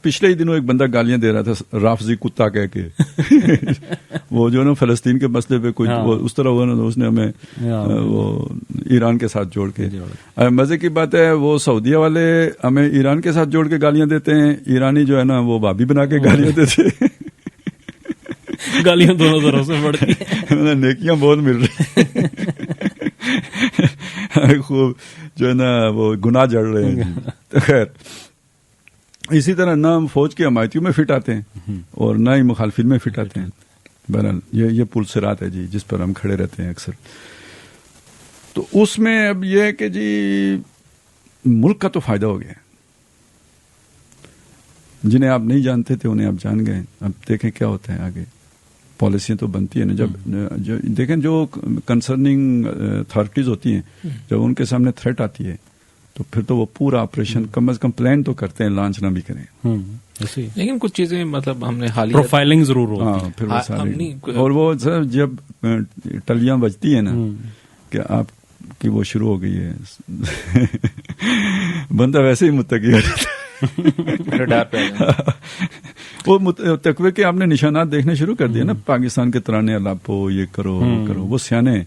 پچھلے ہی دنوں ایک بندہ گالیاں دے رہا تھا رافضی کتا کہہ کے، وہ جو نا فلسطین کے مسئلے پہ کوئی اس طرح ہوا نا، تو اس نے ہمیں وہ ایران کے ساتھ جوڑ کے. مزے کی بات ہے، وہ سعودیہ والے ہمیں ایران کے ساتھ جوڑ کے گالیاں دیتے ہیں، ایرانی جو ہے نا وہ بھابھی بنا کے گالیاں دیتے ہیں. گالیاں دونوں طرح سے پڑتی ہیں، نیکیاں بہت مل رہی ہیں، خوب جو ہے نا وہ گناہ جڑ رہے ہیں. خیر، اسی طرح نہ ہم فوج کی حمایتیوں میں فٹ آتے ہیں اور نہ ہی مخالفین میں فٹ آتے ہیں. بہرحال یہ پل صراط ہے جی، جس پر ہم کھڑے رہتے ہیں اکثر. تو اس میں اب یہ ہے کہ جی ملک کا تو فائدہ ہو گیا، جنہیں آپ نہیں جانتے تھے انہیں آپ جان گئے. اب دیکھیں کیا ہوتا ہے آگے. پالیسیاں تو بنتی ہیں نا، جب دیکھیں جو کنسرننگ اتھارٹیز ہوتی ہیں، جب ان کے سامنے تھریٹ آتی ہے تو پھر تو وہ پورا آپریشن کم از کم پلان تو کرتے ہیں، لانچ نہ بھی کریں. لیکن کچھ چیزیں مطلب ہم نے حالیہ پروفائلنگ ضرور ہوتی ہے. پھر وہ سارے، اور وہ سر جب ٹلیاں بجتی ہیں نا کہ آپ کی وہ شروع ہو گئی ہے، بندہ ویسے ہی متقی ہو جاتا وہ تقوی کے آپ نے نشانات دیکھنے شروع کر دیے نا، پاکستان کے ترانے الاپو، یہ کرو وہ کرو، وہ سیانے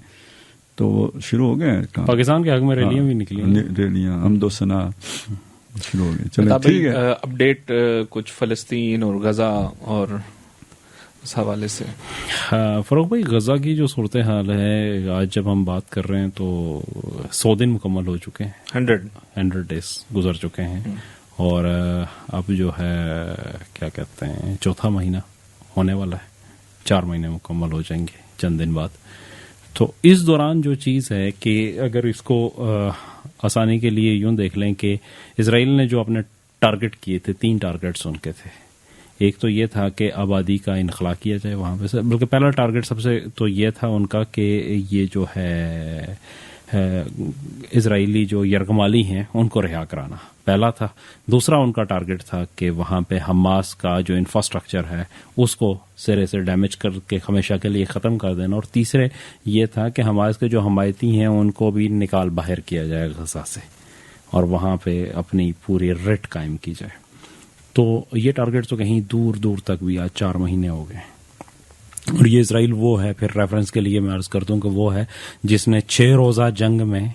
تو وہ شروع ہو گئے. پاکستان کے حق میں ریلیاں بھی نکلی، ریلیاں حمد و ثنا شروع ہو گئی. چلیں ٹھیک ہے، اپڈیٹ کچھ فلسطین اور غزہ اور اس حوالے سے. فروغ بھائی، غزہ کی جو صورتحال ہے، آج جب ہم بات کر رہے ہیں تو 100 دن مکمل ہو چکے ہیں، 100 ڈیز گزر چکے ہیں، اور اب جو ہے کیا کہتے ہیں 4تھا مہینہ ہونے والا ہے، 4 مہینے مکمل ہو جائیں گے چند دن بعد. تو اس دوران جو چیز ہے کہ اگر اس کو آسانی کے لیے یوں دیکھ لیں کہ اسرائیل نے جو اپنے ٹارگٹ کیے تھے، 3 ٹارگٹس ان کے تھے. ایک تو یہ تھا کہ آبادی کا انخلا کیا جائے وہاں پہ، بلکہ پہلا ٹارگٹ سب سے تو یہ تھا ان کا کہ یہ جو ہے اسرائیلی جو یرغمالی ہیں ان کو رہا کرانا، پہلا تھا. دوسرا ان کا ٹارگٹ تھا کہ وہاں پہ حماس کا جو انفراسٹرکچر ہے اس کو سرے سے ڈیمیج کر کے ہمیشہ کے لیے ختم کر دینا. اور تیسرے یہ تھا کہ حماس کے جو حمایتی ہیں ان کو بھی نکال باہر کیا جائے غزہ سے، اور وہاں پہ اپنی پوری رٹ قائم کی جائے. تو یہ ٹارگٹ تو کہیں دور دور تک بھی آج 4 مہینے ہو گئے. اور یہ اسرائیل وہ ہے، پھر ریفرنس کے لیے میں عرض کرتا ہوں کہ وہ ہے جس نے 6 روزہ جنگ میں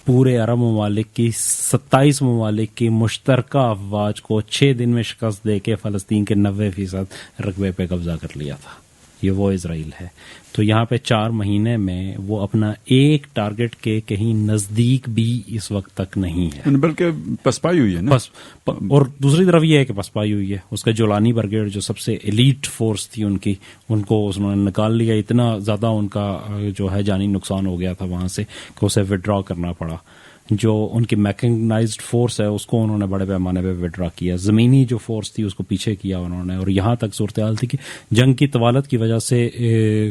پورے عرب ممالک کی 27 ممالک کی مشترکہ افواج کو 6 دن میں شکست دے کے فلسطین کے 90% رقبے پہ قبضہ کر لیا تھا. یہ وہ اسرائیل ہے. تو یہاں پہ 4 مہینے میں وہ اپنا ایک ٹارگٹ کے کہیں نزدیک بھی اس وقت تک نہیں ہے، بلکہ پسپائی ہوئی ہے نا. اور دوسری طرف یہ ہے کہ پسپائی ہوئی ہے. اس کا جولانی بریگیڈ جو سب سے ایلیٹ فورس تھی ان کی، ان کو انہوں نے نکال لیا. اتنا زیادہ ان کا جو ہے جانی نقصان ہو گیا تھا وہاں سے کہ اسے وڈرا کرنا پڑا. جو ان کی میکنائزڈ فورس ہے اس کو انہوں نے بڑے پیمانے پہ وڈرا کیا. زمینی جو فورس تھی اس کو پیچھے کیا انہوں نے. اور یہاں تک صورتحال تھی کہ جنگ کی طوالت کی وجہ سے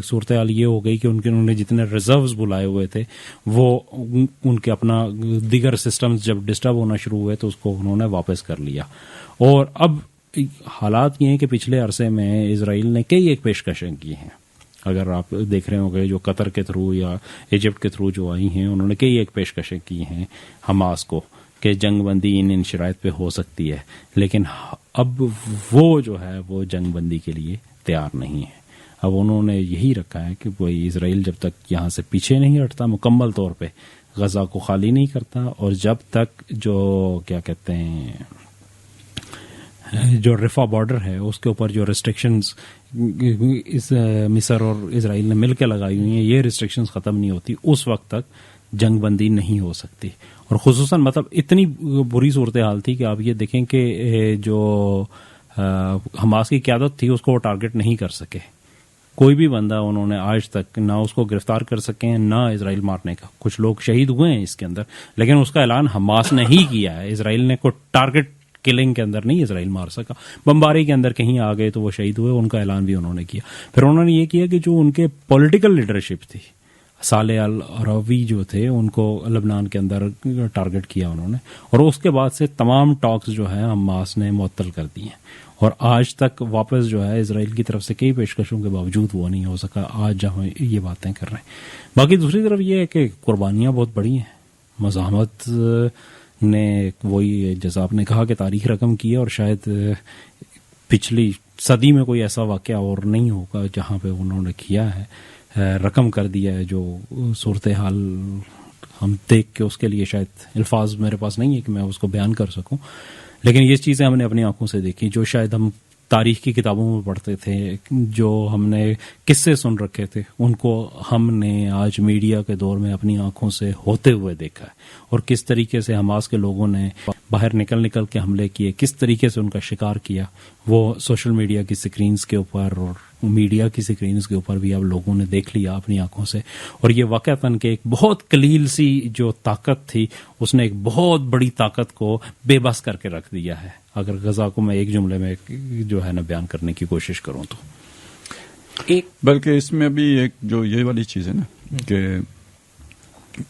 صورتحال یہ ہو گئی کہ انہوں نے جتنے ریزروز بلائے ہوئے تھے وہ ان کے اپنا دیگر سسٹمز جب ڈسٹرب ہونا شروع ہوئے تو اس کو انہوں نے واپس کر لیا. اور اب حالات یہ ہیں کہ پچھلے عرصے میں اسرائیل نے کئی ایک پیشکشیں کی ہیں. اگر آپ دیکھ رہے ہوں گے جو قطر کے تھرو یا ایجپٹ کے تھرو جو آئی ہیں، انہوں نے کئی ایک پیشکشیں کی ہیں حماس کو کہ جنگ بندی ان شرائط پہ ہو سکتی ہے. لیکن اب وہ جو ہے وہ جنگ بندی کے لیے تیار نہیں ہے. اب انہوں نے یہی رکھا ہے کہ کوئی اسرائیل جب تک یہاں سے پیچھے نہیں ہٹتا مکمل طور پہ غزہ کو خالی نہیں کرتا اور جب تک جو کیا کہتے ہیں جو رفح بارڈر ہے اس کے اوپر جو ریسٹرکشنز اس مصر اور اسرائیل نے مل کے لگائی ہوئی ہیں یہ ریسٹرکشنز ختم نہیں ہوتی اس وقت تک جنگ بندی نہیں ہو سکتی. اور خصوصاً مطلب اتنی بری صورتحال تھی کہ آپ یہ دیکھیں کہ جو حماس کی قیادت تھی اس کو وہ ٹارگٹ نہیں کر سکے. کوئی بھی بندہ انہوں نے آج تک نہ اس کو گرفتار کر سکے ہیں نہ اسرائیل مارنے کا. کچھ لوگ شہید ہوئے ہیں اس کے اندر لیکن اس کا اعلان حماس نے ہی کیا ہے. اسرائیل نے کوئی ٹارگٹ کلنگ کے اندر نہیں اسرائیل مار سکا. بمباری کے اندر کہیں آ گئے تو وہ شہید ہوئے, ان کا اعلان بھی انہوں نے کیا. پھر انہوں نے یہ کیا کہ جو ان کے پولیٹیکل لیڈرشپ تھی صالح العروی جو تھے ان کو لبنان کے اندر ٹارگٹ کیا انہوں نے اور اس کے بعد سے تمام ٹاکس جو ہے حماس نے معطل کر دی ہیں اور آج تک واپس جو ہے اسرائیل کی طرف سے کئی پیشکشوں کے باوجود وہ نہیں ہو سکا آج جہاں یہ باتیں کر رہے ہیں. باقی دوسری طرف یہ ہے کہ قربانیاں بہت بڑی ہیں. مزاحمت نے وہی جیسا آپ نے کہا کہ تاریخ رقم کی ہے اور شاید پچھلی صدی میں کوئی ایسا واقعہ اور نہیں ہوگا جہاں پہ انہوں نے کیا ہے, رقم کر دیا ہے. جو صورتحال ہم دیکھ کے اس کے لیے شاید الفاظ میرے پاس نہیں ہے کہ میں اس کو بیان کر سکوں لیکن یہ چیزیں ہم نے اپنی آنکھوں سے دیکھی جو شاید ہم تاریخ کی کتابوں میں پڑھتے تھے, جو ہم نے قصے سن رکھے تھے ان کو ہم نے آج میڈیا کے دور میں اپنی آنکھوں سے ہوتے ہوئے دیکھا ہے. اور کس طریقے سے حماس کے لوگوں نے باہر نکل کے حملے کیے, کس طریقے سے ان کا شکار کیا, وہ سوشل میڈیا کی سکرینز کے اوپر اور میڈیا کی سکرینز کے اوپر بھی اب لوگوں نے دیکھ لیا اپنی آنکھوں سے. اور یہ واقعتاً کہ ایک بہت قلیل سی جو طاقت تھی اس نے ایک بہت بڑی طاقت کو بے بس کر کے رکھ دیا ہے. اگر غزہ کو میں ایک جملے میں جو ہے نا بیان کرنے کی کوشش کروں تو ایک بلکہ اس میں بھی ایک جو یہ والی چیز ہے نا کہ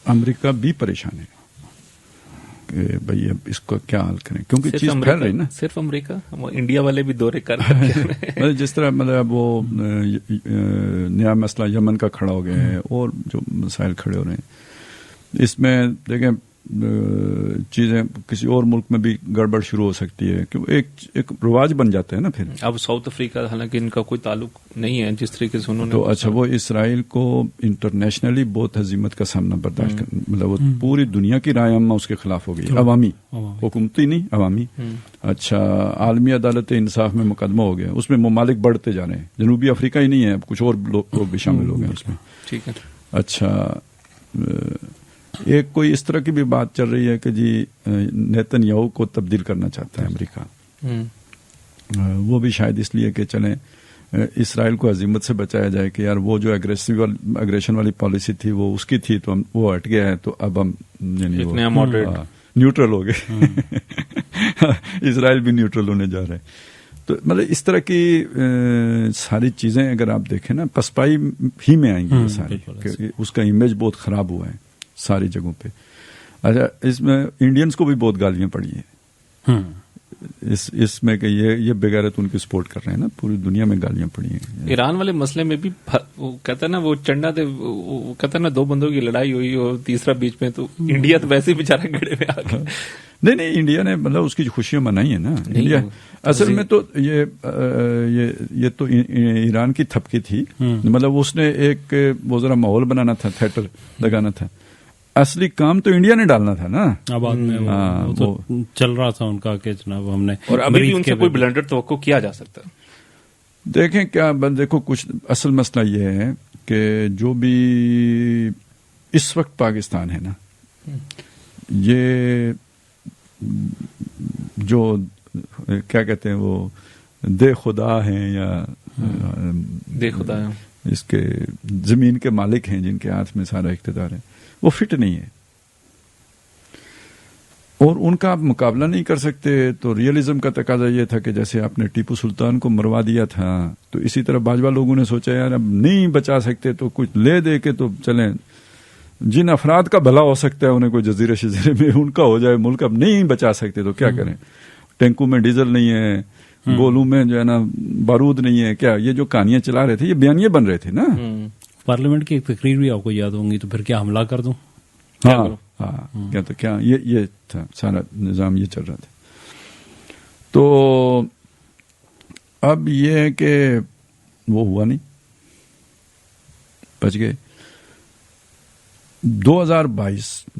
امریکہ بھی پریشان ہے کہ بھئی اب اس کو کیا حل کریں کیونکہ چیز پھیل رہی نا. صرف امریکہ, انڈیا والے بھی دورے کر رہے جس طرح مطلب وہ نیا مسئلہ یمن کا کھڑا ہو گیا ہے اور جو مسائل کھڑے ہو رہے ہیں اس میں دیکھیں چیزیں کسی اور ملک میں بھی گڑبڑ شروع ہو سکتی ہے کہ ایک رواج بن جاتا ہے نا. پھر اب ساؤتھ افریقہ حالانکہ ان کا کوئی تعلق نہیں ہے جس طریقے سے انہوں نے تو اچھا وہ اسرائیل کو انٹرنیشنل بہت ہزیمت کا سامنا برداشت کر مطلب وہ پوری دنیا کی رائے عامہ اس کے خلاف ہو گئی, عوامی حکومتی نہیں عوامی. اچھا عالمی عدالت انصاف میں مقدمہ ہو گیا, اس میں ممالک بڑھتے جا رہے ہیں, جنوبی افریقہ ہی نہیں ہے اب کچھ اور لوگ بھی شامل ہو گئے اس میں. ٹھیک ہے. اچھا ایک کوئی اس طرح کی بھی بات چل رہی ہے کہ جی نیتن یاہو کو تبدیل کرنا چاہتا ہے امریکہ. وہ بھی شاید اس لیے کہ چلیں اسرائیل کو عظیمت سے بچایا جائے کہ یار وہ جو اگریشن والی پالیسی تھی وہ اس کی تھی تو وہ ہٹ گیا ہے تو اب ہم یعنی نیوٹرل ہو گئے. اسرائیل بھی نیوٹرل ہونے جا رہا ہے. تو مطلب اس طرح کی ساری چیزیں اگر آپ دیکھیں نا پسپائی ہی میں آئیں گی ساری, اس کا امیج بہت خراب ہوا ہے ساری جگہوں پہ. اچھا اس میں انڈینز کو بھی بہت گالیاں پڑی ہیں اس میں کہ یہ بغیرت ان کی سپورٹ کر رہے ہیں نا, پوری دنیا میں گالیاں پڑی ہیں. ایران والے مسئلے میں بھی کہتا ہے نا وہ چنڈا تھے, وہ کہتا ہے نا 2 بندوں کی لڑائی ہوئی اور تیسرا بیچ میں, تو انڈیا تو ویسے ہی بیچارہ گڑے میں آ گیا. نہیں انڈیا نے مطلب اس کی خوشیاں منائی ہیں نا. انڈیا اصل میں تو یہ تو ایران کی تھپکی تھی, مطلب اس نے ایک وہ ذرا ماحول بنانا تھا, تھیٹر لگانا تھا. اصلی کام تو انڈیا نے ڈالنا تھا نا. بعد میں وہ چل رہا تھا ان کا کہ جناب ہم نے, اور ابھی بھی ان سے کوئی بلنڈر توقع کیا جا سکتا. دیکھیں کیا دیکھو کچھ اصل مسئلہ یہ ہے کہ جو بھی اس وقت پاکستان ہے نا, یہ جو کیا کہتے ہیں وہ دے خدا ہیں یا دے خدا ہیں, اس کے زمین کے مالک ہیں جن کے ہاتھ میں سارا اقتدار ہے, وہ فٹ نہیں ہے اور ان کا آپ مقابلہ نہیں کر سکتے. تو ریئلزم کا تقاضا یہ تھا کہ جیسے آپ نے ٹیپو سلطان کو مروا دیا تھا تو اسی طرح باجوہ لوگوں نے سوچا یار اب نہیں بچا سکتے تو کچھ لے دے کے تو چلیں, جن افراد کا بھلا ہو سکتا ہے انہیں کوئی جزیرے شزیرے میں ان کا ہو جائے ملک, اب نہیں بچا سکتے تو کیا کریں. ٹینکوں میں ڈیزل نہیں ہے, گولوں میں جو ہے نا بارود نہیں ہے, کیا یہ جو کہانیاں چلا رہے تھے یہ بیانیے بن رہے تھے نا. پارلیمنٹ کی ایک تقریر بھی آپ کو یاد ہوں گی, تو پھر کیا حملہ کر دوں. کیا تو کیا یہ تھا سارا نظام, یہ چل رہا تھا. تو اب یہ ہے کہ وہ ہوا نہیں, بچ گئے. 2022